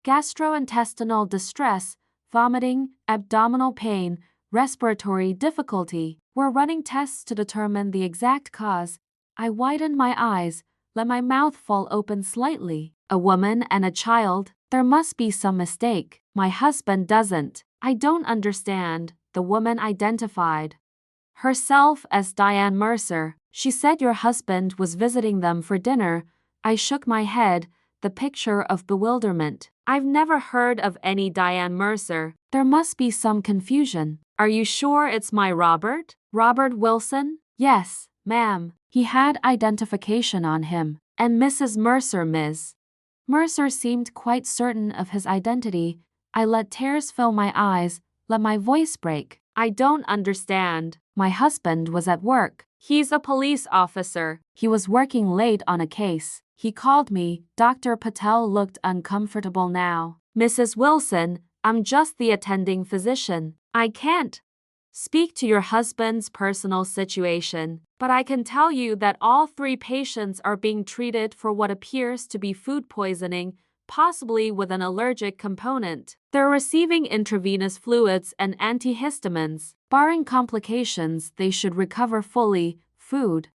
gastrointestinal distress, vomiting, abdominal pain, respiratory difficulty. We're running tests to determine the exact cause. I widened my eyes, let my mouth fall open slightly. A woman and a child? There must be some mistake. My husband doesn't. I don't understand. The woman identified herself as Diane Mercer. She said your husband was visiting them for dinner. I shook my head, the picture of bewilderment. I've never heard of any Diane Mercer. There must be some confusion. Are you sure it's my Robert? Robert Wilson? Yes, ma'am. He had identification on him. And Mrs. Mercer, Ms. Mercer seemed quite certain of his identity. I let tears fill my eyes, let my voice break. I don't understand. My husband was at work. He's a police officer. He was working late on a case. He called me. Dr. Patel looked uncomfortable now. Mrs. Wilson, I'm just the attending physician. I can't speak to your husband's personal situation, but I can tell you that all three patients are being treated for what appears to be food poisoning, possibly with an allergic component. They're receiving intravenous fluids and antihistamines. Barring complications, they should recover fully. Food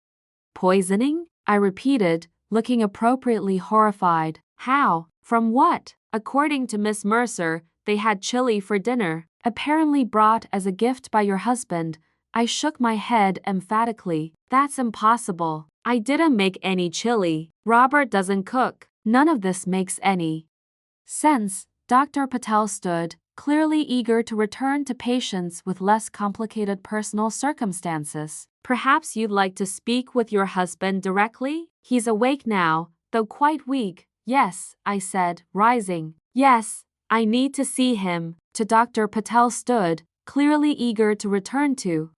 poisoning? I repeated, looking appropriately horrified. How? From what? According to Miss Mercer, they had chili for dinner, apparently brought as a gift by your husband. I shook my head emphatically. That's impossible. I didn't make any chili. Robert doesn't cook. None of this makes any sense. Dr. Patel stood, clearly eager to return to patients with less complicated personal circumstances. Perhaps you'd like to speak with your husband directly? He's awake now, though quite weak. Yes, I said, rising. Yes, I need to see him. To Dr. Patel stood, clearly eager to return to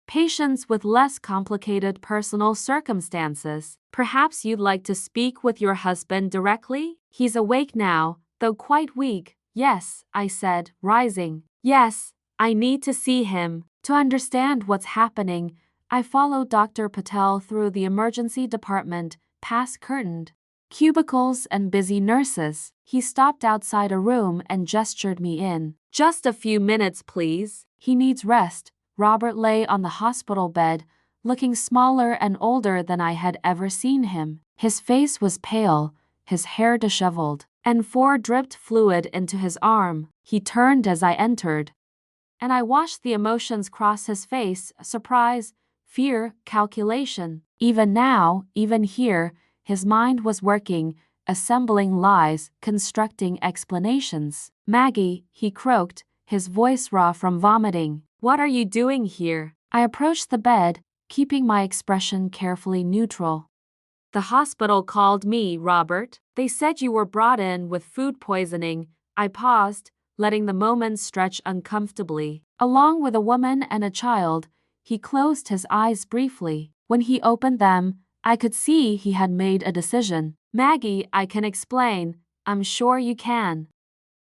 patients with less complicated personal circumstances. Perhaps you'd like to speak with your husband directly? He's awake now, though quite weak. Yes, I said, rising. Yes, I need to see him. To understand what's happening, I followed Dr. Patel through the emergency department, past curtained cubicles and busy nurses. He stopped outside a room and gestured me in. Just a few minutes, please. He needs rest. Robert lay on the hospital bed, looking smaller and older than I had ever seen him. His face was pale, his hair disheveled, and dripped fluid into his arm. He turned as I entered, and I watched the emotions cross his face: surprise, fear, calculation. Even now, even here, his mind was working, assembling lies, constructing explanations. Maggie, he croaked, his voice raw from vomiting. What are you doing here? I approached the bed, keeping my expression carefully neutral. The hospital called me, Robert. They said you were brought in with food poisoning. I paused, letting the moment stretch uncomfortably. Along with a woman and a child. He closed his eyes briefly. When he opened them, I could see he had made a decision. Maggie, I can explain. I'm sure you can.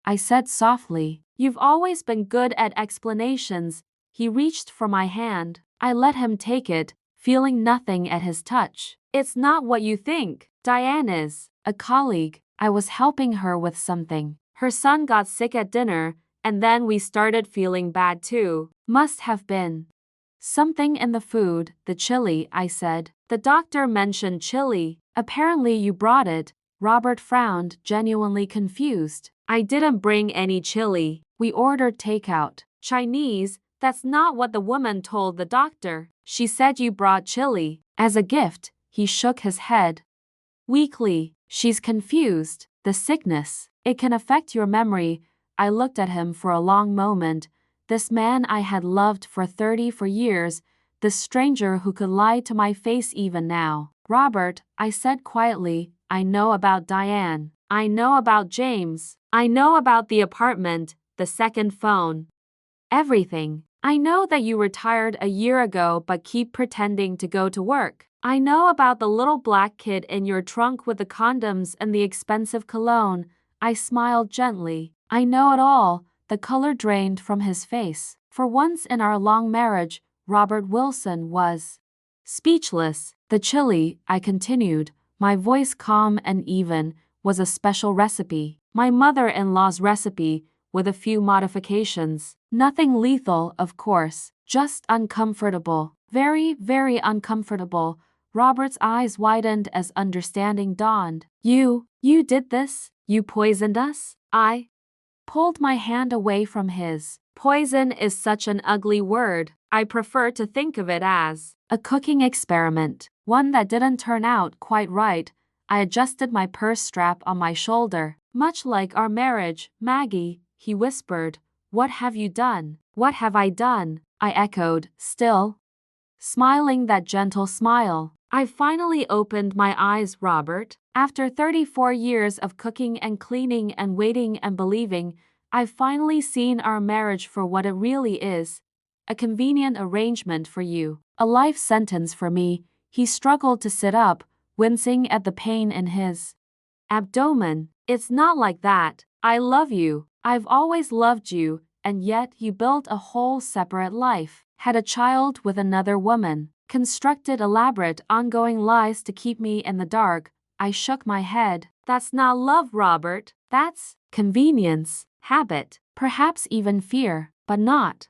I said softly. You've always been good at explanations. He reached for my hand. I let him take it, feeling nothing at his touch. It's not what you think. Diane is a colleague. I was helping her with something. Her son got sick at dinner, and then we started feeling bad too. Must have been something in the food, the chili, I said. The doctor mentioned chili. Apparently you brought it. Robert frowned, genuinely confused. I didn't bring any chili. We ordered takeout. Chinese. That's not what the woman told the doctor. She said you brought chili as a gift. He shook his head weakly. She's confused. The sickness. It can affect your memory. I looked at him for a long moment. This man I had loved for 34 years, this stranger who could lie to my face even now. Robert, I said quietly, I know about Diane. I know about James. I know about the apartment, the second phone. Everything. I know that you retired a year ago but keep pretending to go to work. I know about the little black kid in your trunk with the condoms and the expensive cologne. I smiled gently. I know it all. The color drained from his face. For once in our long marriage, Robert Wilson was speechless. The chili, I continued, my voice calm and even, was a special recipe. My mother-in-law's recipe, with a few modifications. Nothing lethal, of course, just uncomfortable. Very, very uncomfortable. Robert's eyes widened as understanding dawned. You did this? You poisoned us? I pulled my hand away from his. Poison is such an ugly word. I prefer to think of it as a cooking experiment, one that didn't turn out quite right. I adjusted my purse strap on my shoulder. Much like our marriage, Maggie, he whispered. What have you done? What have I done? I echoed, still smiling that gentle smile. I finally opened my eyes, Robert. After 34 years of cooking and cleaning and waiting and believing, I've finally seen our marriage for what it really is. A convenient arrangement for you. A life sentence for me. He struggled to sit up, wincing at the pain in his abdomen. It's not like that. I love you. I've always loved you, and yet you built a whole separate life. Had a child with another woman. Constructed elaborate ongoing lies to keep me in the dark. I shook my head. That's not love, Robert. That's convenience, habit, perhaps even fear, but not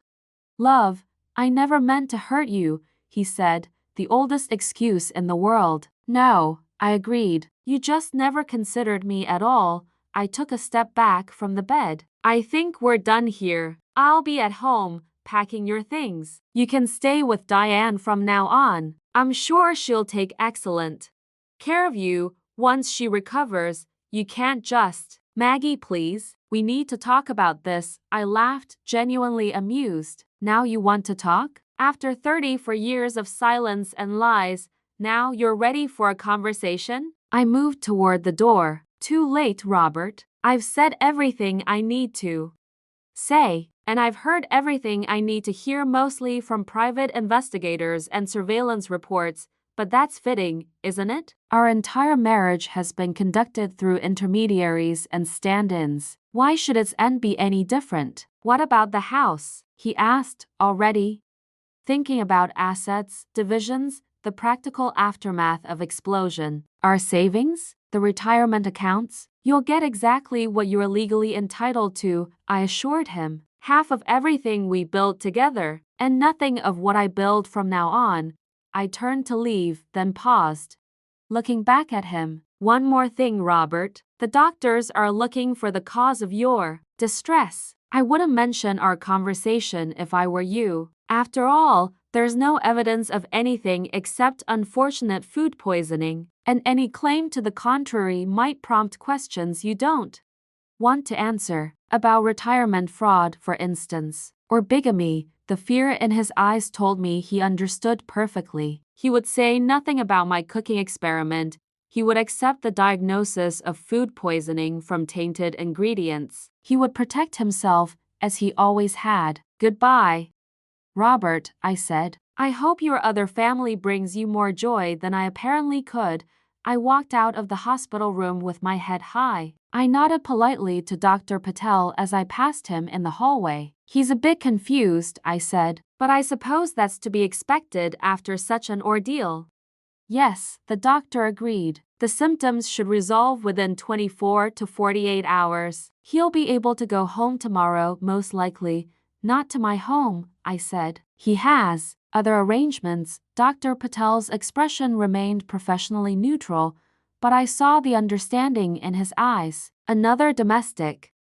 love. I never meant to hurt you, he said, the oldest excuse in the world. No, I agreed. You just never considered me at all. I took a step back from the bed. I think we're done here. I'll be at home, packing your things. You can stay with Diane from now on. I'm sure she'll take excellent care of you once she recovers. You can't just. Maggie, please. We need to talk about this. I laughed, genuinely amused. Now you want to talk? After 34 years of silence and lies, now you're ready for a conversation? I moved toward the door. Too late, Robert. I've said everything I need to say, and I've heard everything I need to hear, mostly from private investigators and surveillance reports, but that's fitting, isn't it? Our entire marriage has been conducted through intermediaries and stand-ins. Why should its end be any different? What about the house? He asked, already thinking about assets, divisions, the practical aftermath of explosion. Our savings? The retirement accounts? You'll get exactly what you're legally entitled to, I assured him. Half of everything we built together, and nothing of what I build from now on. I turned to leave, then paused, looking back at him. One more thing, Robert. The doctors are looking for the cause of your distress. I wouldn't mention our conversation if I were you. After all, there's no evidence of anything except unfortunate food poisoning, and any claim to the contrary might prompt questions you don't want to answer. About retirement fraud, for instance, or bigamy. The fear in his eyes told me he understood perfectly. He would say nothing about my cooking experiment. He would accept the diagnosis of food poisoning from tainted ingredients. He would protect himself, as he always had. Goodbye, Robert, I said. I hope your other family brings you more joy than I apparently could. I walked out of the hospital room with my head high. I nodded politely to Dr. Patel as I passed him in the hallway. He's a bit confused, I said, but I suppose that's to be expected after such an ordeal. Yes, the doctor agreed. The symptoms should resolve within 24 to 48 hours. He'll be able to go home tomorrow, most likely. Not to my home, I said. He has other arrangements. Dr. Patel's expression remained professionally neutral, but I saw the understanding in his eyes. Another domestic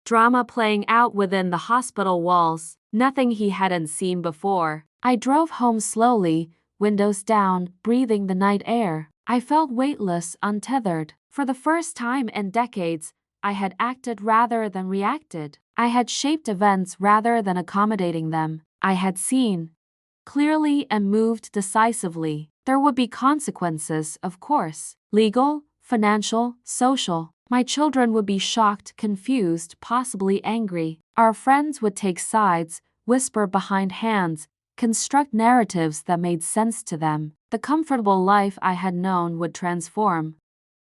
drama playing out within the hospital walls, nothing he hadn't seen before. I drove home slowly, windows down, breathing the night air. I felt weightless, untethered. For the first time in decades, I had acted rather than reacted. I had shaped events rather than accommodating them. I had seen clearly and moved decisively. There would be consequences, of course. Legal, financial, social. My children would be shocked, confused, possibly angry. Our friends would take sides, whisper behind hands, construct narratives that made sense to them. The comfortable life I had known would transform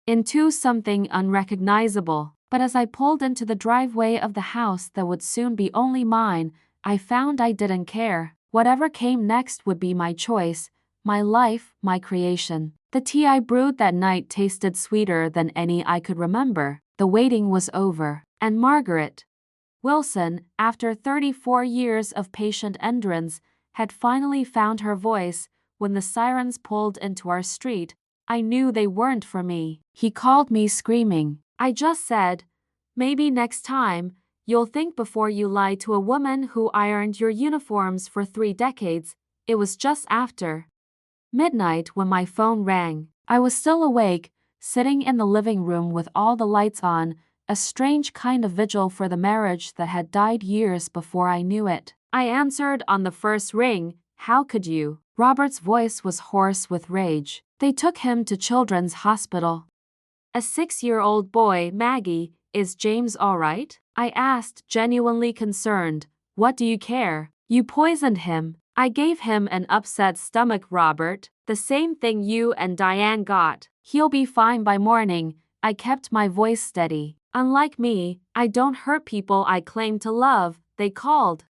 into something unrecognizable. But as I pulled into the driveway of the house that would soon be only mine, I found I didn't care. Whatever came next would be my choice, my life, my creation. The tea I brewed that night tasted sweeter than any I could remember. The waiting was over, and Margaret Wilson, after 34 years of patient endurance, had finally found her voice. When the sirens pulled into our street, I knew they weren't for me. He called me screaming. I just said, maybe next time, you'll think before you lie to a woman who ironed your uniforms for 3 decades. It was just after midnight when my phone rang. I was still awake, sitting in the living room with all the lights on, a strange kind of vigil for the marriage that had died years before I knew it. I answered on the first ring. How could you? Robert's voice was hoarse with rage. They took him to Children's Hospital. A 6-year-old boy, Maggie. Is James all right? I asked, genuinely concerned. What do you care? You poisoned him. I gave him an upset stomach, Robert. The same thing you and Diane got. He'll be fine by morning. I kept my voice steady. Unlike me, I don't hurt people I claim to love. They called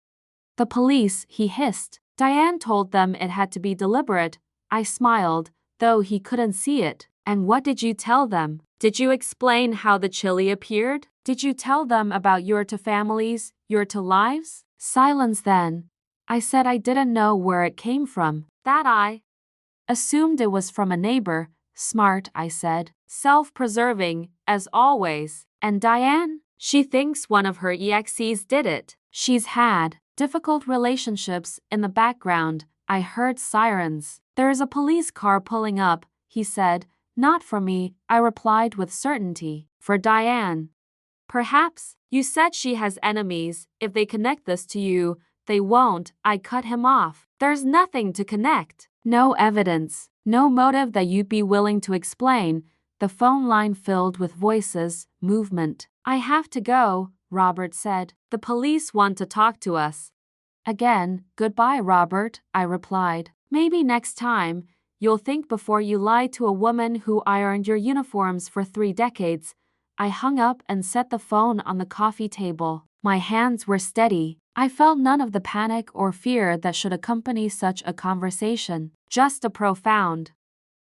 the police, he hissed. Diane told them it had to be deliberate. I smiled, though he couldn't see it. And what did you tell them? Did you explain how the chili appeared? Did you tell them about your 2 families, your 2 lives? Silence then. I said I didn't know where it came from, that I assumed it was from a neighbor, Smart, I said. Self-preserving, as always. And Diane? She thinks one of her exes did it. She's had difficult relationships. In the background, I heard sirens. There's a police car pulling up, he said. Not for me, I replied with certainty. For Diane. Perhaps. You said she has enemies. If they connect this to you, they won't. I cut him off. There's nothing to connect. No evidence. No motive that you'd be willing to explain. The phone line filled with voices, movement. I have to go, Robert said. The police want to talk to us. Again, goodbye, Robert, I replied. Maybe next time, you'll think before you lie to a woman who ironed your uniforms for 3 decades. I hung up and set the phone on the coffee table. My hands were steady. I felt none of the panic or fear that should accompany such a conversation. Just a profound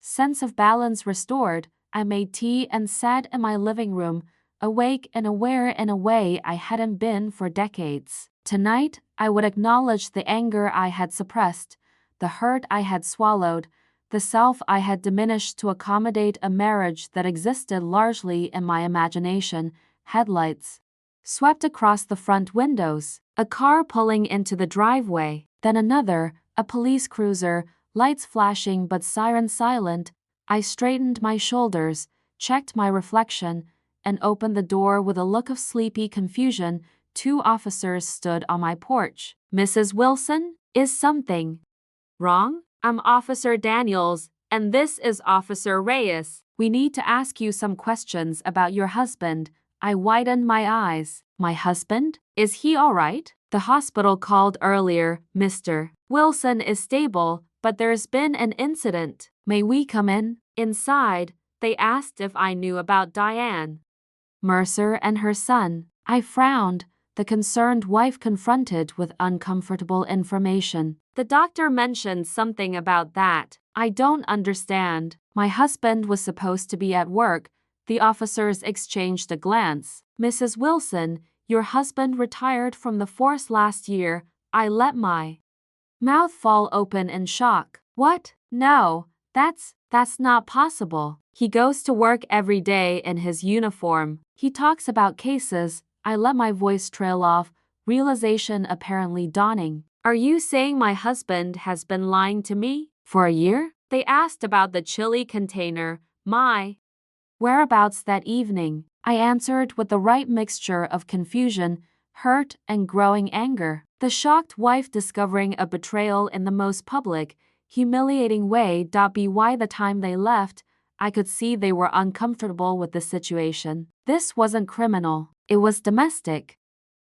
sense of balance restored. I made tea and sat in my living room, awake and aware in a way I hadn't been for decades. Tonight, I would acknowledge the anger I had suppressed, the hurt I had swallowed, the self I had diminished to accommodate a marriage that existed largely in my imagination. Headlights swept across the front windows, a car pulling into the driveway, then another, a police cruiser, lights flashing but siren silent. I straightened my shoulders, checked my reflection, and opened the door with a look of sleepy confusion. 2 officers stood on my porch. Mrs. Wilson, is something wrong? I'm Officer Daniels, and this is Officer Reyes. We need to ask you some questions about your husband. I widened my eyes. My husband? Is he all right? The hospital called earlier. Mr. Wilson is stable, but there's been an incident. May we come in? Inside, they asked if I knew about Diane Mercer and her son. I frowned, the concerned wife confronted with uncomfortable information. The doctor mentioned something about that. I don't understand. My husband was supposed to be at work. The officers exchanged a glance. Mrs. Wilson, your husband retired from the force last year. I let my mouth fall open in shock. What? No, that's not possible. He goes to work every day in his uniform. He talks about cases. I let my voice trail off, realization apparently dawning. Are you saying my husband has been lying to me? For a year? They asked about the chili container, my whereabouts that evening. I answered with the right mixture of confusion, hurt, and growing anger. The shocked wife discovering a betrayal in the most public, humiliating way. By the time they left, I could see they were uncomfortable with the situation. This wasn't criminal. It was domestic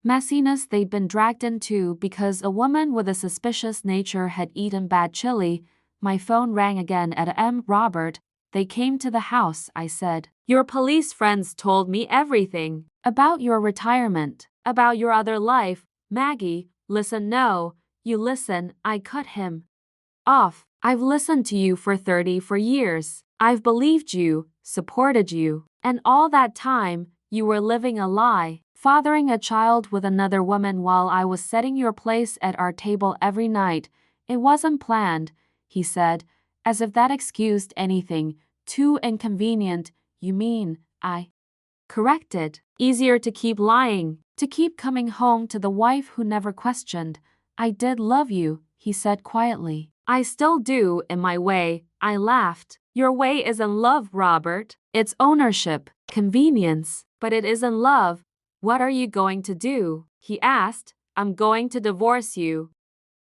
messiness they'd been dragged into because a woman with a suspicious nature had eaten bad chili. My phone rang again at Robert. They came to the house, I said. Your police friends told me everything. About your retirement. About your other life. Maggie, listen. No, you listen. I cut him off. I've listened to you for 34 years. I've believed you, supported you. And all that time, you were living a lie. Fathering a child with another woman while I was setting your place at our table every night. It wasn't planned, he said, as if that excused anything. Too inconvenient, you mean, I corrected. Easier to keep lying, to keep coming home to the wife who never questioned. I did love you, he said quietly. I still do, in my way. I laughed. Your way isn't love, Robert. It's ownership, convenience. But it isn't love. What are you going to do? He asked. I'm going to divorce you.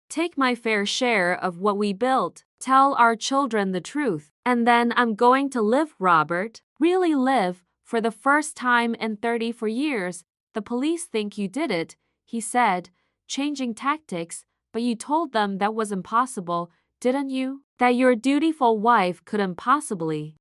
Take my fair share of what we built. Tell our children the truth. And then I'm going to live, Robert. Really live. For the first time in 34 years, the police think you did it, he said, changing tactics. But you told them that was impossible, didn't you? That your dutiful wife couldn't possibly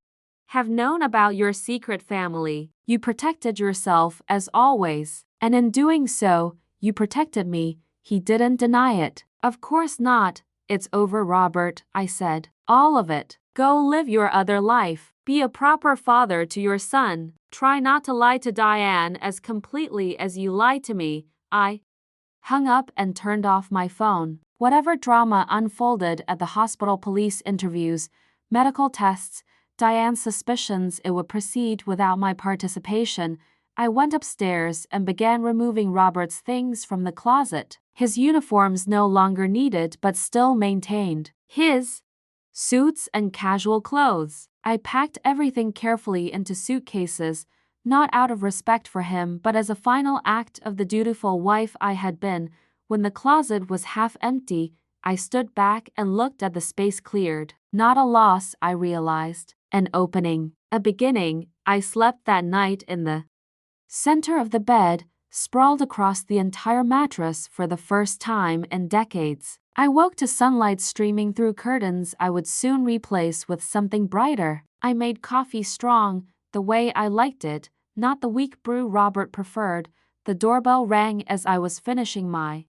have known about your secret family. You protected yourself as always. And in doing so, you protected me. He didn't deny it. Of course not. It's over, Robert, I said. All of it. Go live your other life. Be a proper father to your son. Try not to lie to Diane as completely as you lied to me. I hung up and turned off my phone. Whatever drama unfolded at the hospital police interviews, medical tests, Diane's suspicions it would proceed without my participation, I went upstairs and began removing Robert's things from the closet. His uniforms no longer needed but still maintained. His suits and casual clothes. I packed everything carefully into suitcases, not out of respect for him but as a final act of the dutiful wife I had been. When the closet was half empty, I stood back and looked at the space cleared. Not a loss, I realized. An opening. A beginning. I slept that night in the center of the bed, sprawled across the entire mattress for the first time in decades. I woke to sunlight streaming through curtains I would soon replace with something brighter. I made coffee strong, the way I liked it, not the weak brew Robert preferred. The doorbell rang as I was finishing my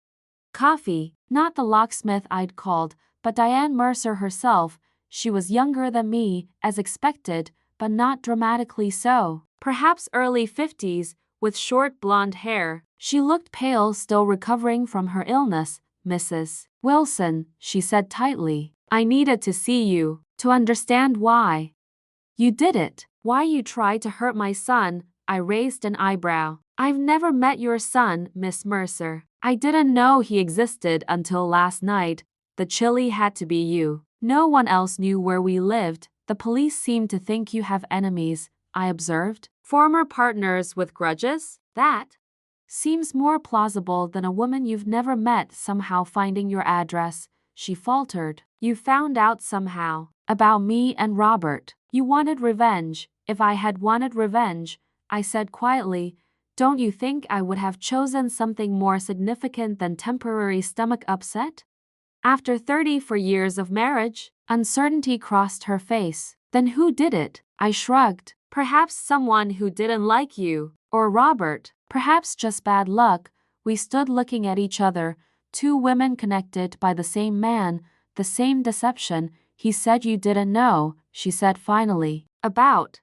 coffee, not the locksmith I'd called, but Diane Mercer herself. She was younger than me, as expected, but not dramatically so. Perhaps early 50s, with short blonde hair. She looked pale, still recovering from her illness. Mrs. Wilson, she said tightly, I needed to see you, to understand why you did it. Why you tried to hurt my son. I raised an eyebrow. I've never met your son, Miss Mercer. I didn't know he existed until last night. The chili had to be you. No one else knew where we lived. The police seem to think you have enemies, I observed. Former partners with grudges? That seems more plausible than a woman you've never met somehow finding your address, she faltered. You found out somehow. About me and Robert. You wanted revenge. If I had wanted revenge, I said quietly, don't you think I would have chosen something more significant than temporary stomach upset? After 34 years of marriage, uncertainty crossed her face. Then who did it? I shrugged. Perhaps someone who didn't like you. Or Robert. Perhaps just bad luck. We stood looking at each other, two women connected by the same man, the same deception. He said you didn't know, she said finally. About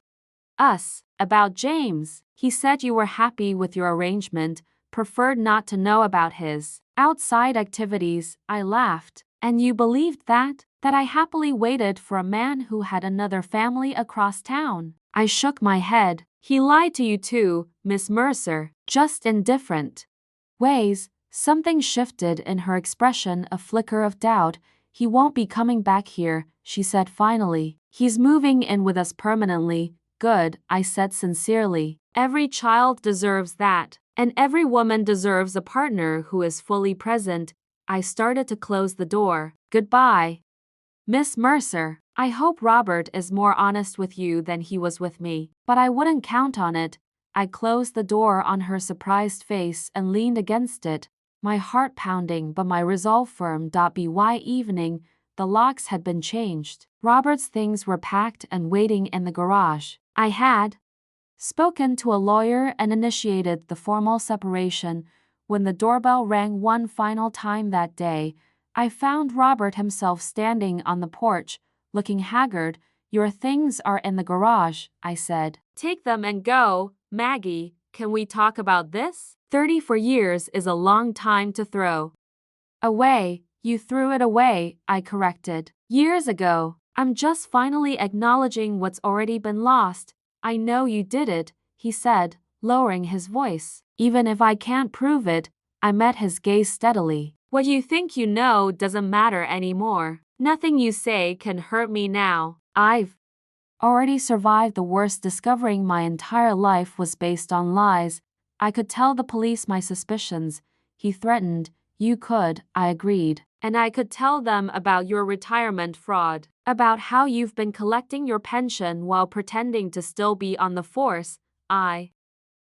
us. About James. He said you were happy with your arrangement, preferred not to know about his outside activities. I laughed. And you believed that? That I happily waited for a man who had another family across town? I shook my head. He lied to you too, Miss Mercer, just in different ways. Something shifted in her expression, a flicker of doubt. He won't be coming back here, she said finally. He's moving in with us permanently. Good, I said sincerely. Every child deserves that. And every woman deserves a partner who is fully present. I started to close the door. Goodbye, Miss Mercer. I hope Robert is more honest with you than he was with me, but I wouldn't count on it. I closed the door on her surprised face and leaned against it, my heart pounding but my resolve firm. By evening, the locks had been changed. Robert's things were packed and waiting in the garage. I had spoken to a lawyer and initiated the formal separation. When the doorbell rang one final time that day, I found Robert himself standing on the porch, looking haggard. Your things are in the garage, I said. Take them and go, Maggie. Can we talk about this? 34 years is a long time to throw away. You threw it away, I corrected. Years ago. I'm just finally acknowledging what's already been lost. I know you did it, he said, lowering his voice. Even if I can't prove it. I met his gaze steadily. What you think you know doesn't matter anymore. Nothing you say can hurt me now. I've already survived the worst. Discovering my entire life was based on lies. I could tell the police my suspicions, he threatened. You could, I agreed. And I could tell them about your retirement fraud, about how you've been collecting your pension while pretending to still be on the force. I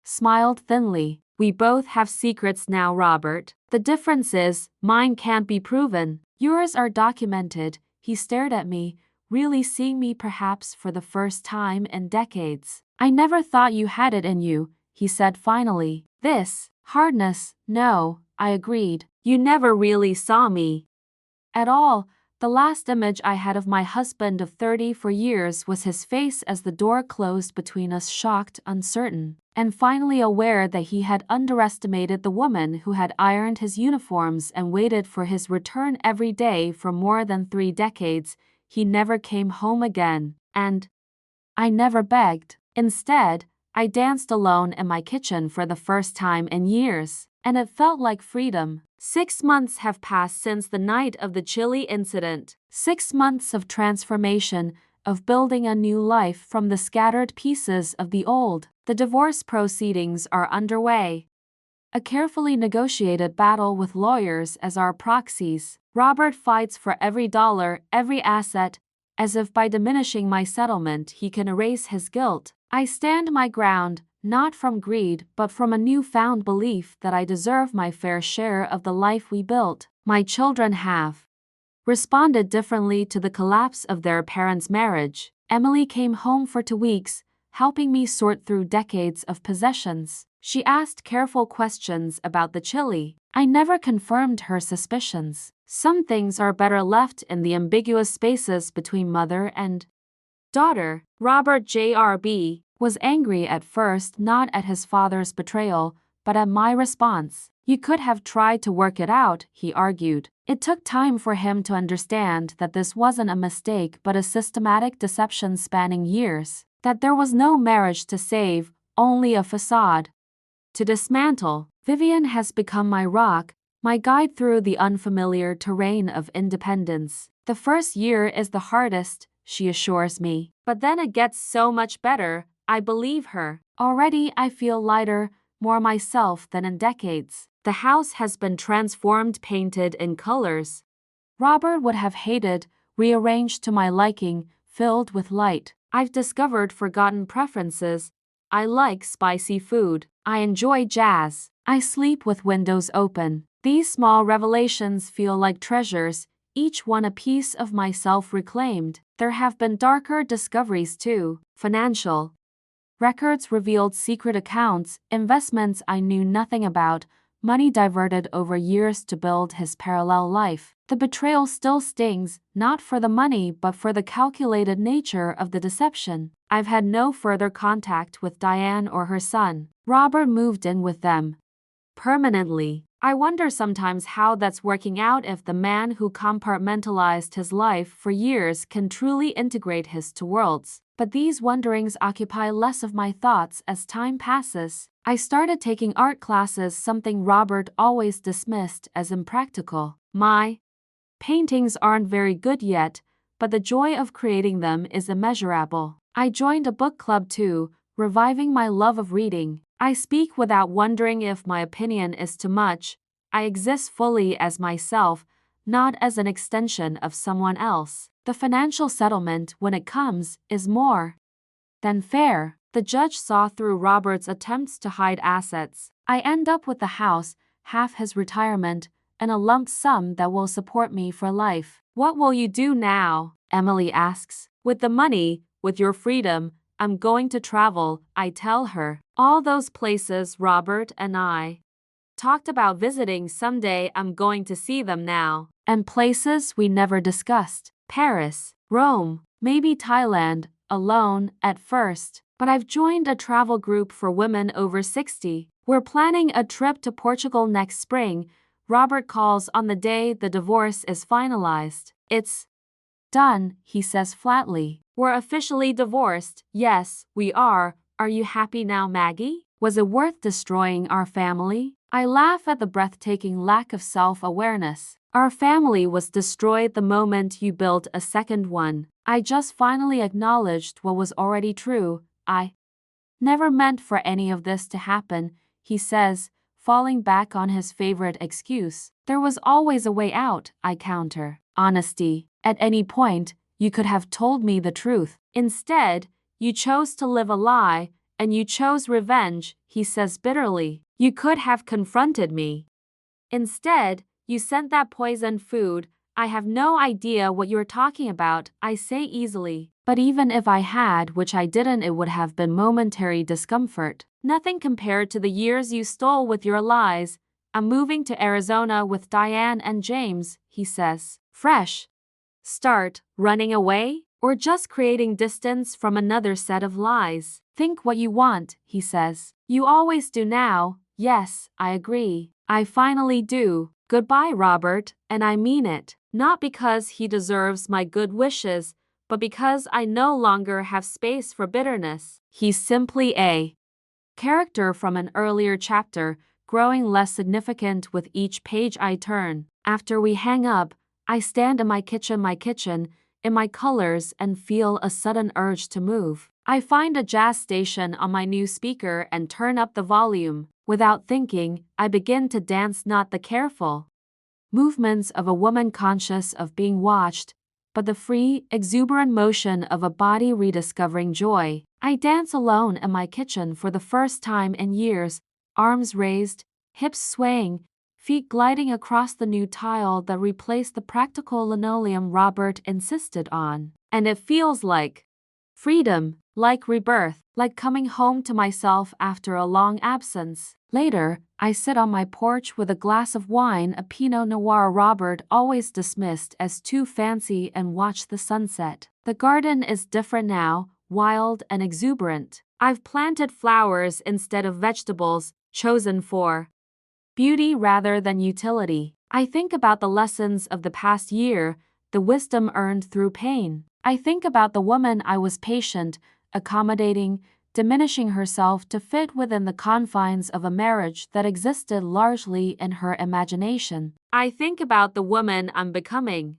smiled thinly. We both have secrets now, Robert. The difference is, mine can't be proven. Yours are documented. He stared at me, really seeing me perhaps for the first time in decades. I never thought you had it in you, he said finally. This hardness, no, I agreed. You never really saw me at all. The last image I had of my husband of 34 years was his face as the door closed between us, shocked, uncertain, and finally aware that he had underestimated the woman who had ironed his uniforms and waited for his return every day for more than 3 decades. He never came home again, and I never begged. Instead, I danced alone in my kitchen for the first time in years, and it felt like freedom. 6 months have passed since the night of the chili incident. 6 months of transformation, of building a new life from the scattered pieces of the old. The divorce proceedings are underway. A carefully negotiated battle with lawyers as our proxies. Robert fights for every dollar, every asset, as if by diminishing my settlement he can erase his guilt. I stand my ground, not from greed but from a newfound belief that I deserve my fair share of the life we built. My children have responded differently to the collapse of their parents' marriage. Emily came home for 2 weeks, helping me sort through decades of possessions. She asked careful questions about the chili. I never confirmed her suspicions. Some things are better left in the ambiguous spaces between mother and daughter. Robert J.R.B. was angry at first, not at his father's betrayal, but at my response. You could have tried to work it out, he argued. It took time for him to understand that this wasn't a mistake but a systematic deception spanning years. That there was no marriage to save, only a facade to dismantle. Vivian has become my rock, my guide through the unfamiliar terrain of independence. The first year is the hardest, she assures me. But then it gets so much better, I believe her. Already I feel lighter, more myself than in decades. The house has been transformed, painted in colors Robert would have hated, rearranged to my liking, filled with light. I've discovered forgotten preferences. I like spicy food. I enjoy jazz. I sleep with windows open. These small revelations feel like treasures, each one a piece of myself reclaimed. There have been darker discoveries too. Financial records revealed secret accounts, investments I knew nothing about, money diverted over years to build his parallel life. The betrayal still stings, not for the money but for the calculated nature of the deception. I've had no further contact with Diane or her son. Robert moved in with them permanently. I wonder sometimes how that's working out, if the man who compartmentalized his life for years can truly integrate his two worlds. But these wonderings occupy less of my thoughts as time passes. I started taking art classes, something Robert always dismissed as impractical. My paintings aren't very good yet, but the joy of creating them is immeasurable. I joined a book club too, reviving my love of reading. I speak without wondering if my opinion is too much. I exist fully as myself, not as an extension of someone else. The financial settlement, when it comes, is more than fair. The judge saw through Robert's attempts to hide assets. I end up with the house, half his retirement, and a lump sum that will support me for life. What will you do now? Emily asks. With the money, with your freedom, I'm going to travel, I tell her. All those places Robert and I talked about visiting someday, I'm going to see them now. And places we never discussed. Paris, Rome, maybe Thailand, alone at first. But I've joined a travel group for women over 60. We're planning a trip to Portugal next spring. Robert calls on the day the divorce is finalized. It's done, he says flatly. We're officially divorced. Yes, we are. Are you happy now, Maggie? Was it worth destroying our family? I laugh at the breathtaking lack of self-awareness. Our family was destroyed the moment you built a second one. I just finally acknowledged what was already true. I never meant for any of this to happen, he says, falling back on his favorite excuse. There was always a way out, I counter. Honesty. At any point, you could have told me the truth. Instead, you chose to live a lie, and you chose revenge, he says bitterly. You could have confronted me. Instead, you sent that poisoned food. I have no idea what you're talking about, I say easily. But even if I had, which I didn't, it would have been momentary discomfort. Nothing compared to the years you stole with your lies. I'm moving to Arizona with Diane and James, he says. Fresh start, running away? Or just creating distance from another set of lies? Think what you want, he says. You always do now. Yes, I agree. I finally do. Goodbye, Robert, and I mean it. Not because he deserves my good wishes, but because I no longer have space for bitterness. He's simply a character from an earlier chapter, growing less significant with each page I turn. After we hang up, I stand in my kitchen, in my colors, and feel a sudden urge to move. I find a jazz station on my new speaker and turn up the volume. Without thinking, I begin to dance, not the careful movements of a woman conscious of being watched, but the free, exuberant motion of a body rediscovering joy. I dance alone in my kitchen for the first time in years, arms raised, hips swaying, feet gliding across the new tile that replaced the practical linoleum Robert insisted on. And it feels like freedom, like rebirth, like coming home to myself after a long absence. Later, I sit on my porch with a glass of wine, a Pinot Noir Robert always dismissed as too fancy, and watch the sunset. The garden is different now, wild and exuberant. I've planted flowers instead of vegetables, chosen for beauty rather than utility. I think about the lessons of the past year, the wisdom earned through pain. I think about the woman I was, patient, accommodating, diminishing herself to fit within the confines of a marriage that existed largely in her imagination. I think about the woman I'm becoming.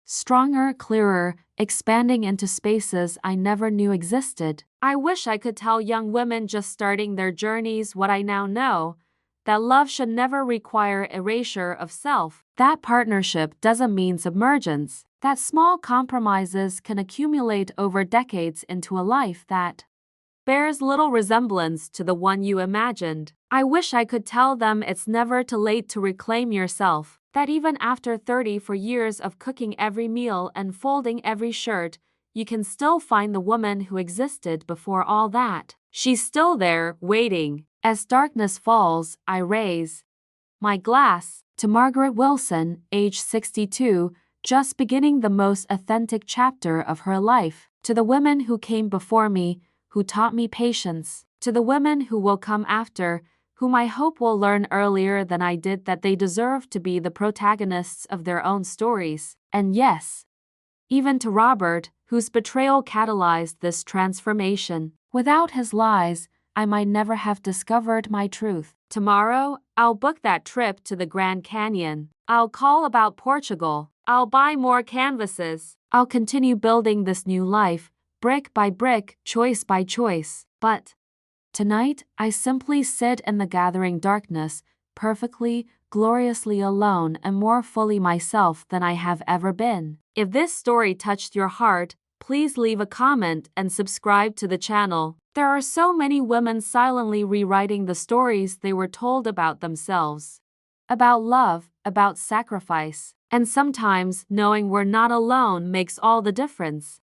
Stronger, clearer, expanding into spaces I never knew existed. I wish I could tell young women just starting their journeys what I now know, that love should never require erasure of self. That partnership doesn't mean submergence. That small compromises can accumulate over decades into a life that bears little resemblance to the one you imagined. I wish I could tell them it's never too late to reclaim yourself, that even after 34 years of cooking every meal and folding every shirt, you can still find the woman who existed before all that. She's still there, waiting. As darkness falls, I raise my glass to Margaret Wilson, age 62, just beginning the most authentic chapter of her life. To the women who came before me, who taught me patience. To the women who will come after, whom I hope will learn earlier than I did that they deserve to be the protagonists of their own stories. And yes, even to Robert, whose betrayal catalyzed this transformation. Without his lies, I might never have discovered my truth. Tomorrow, I'll book that trip to the Grand Canyon. I'll call about Portugal. I'll buy more canvases. I'll continue building this new life, brick by brick, choice by choice. But tonight, I simply sit in the gathering darkness, perfectly, gloriously alone and more fully myself than I have ever been. If this story touched your heart, please leave a comment and subscribe to the channel. There are so many women silently rewriting the stories they were told about themselves, about love, about sacrifice, and sometimes knowing we're not alone makes all the difference.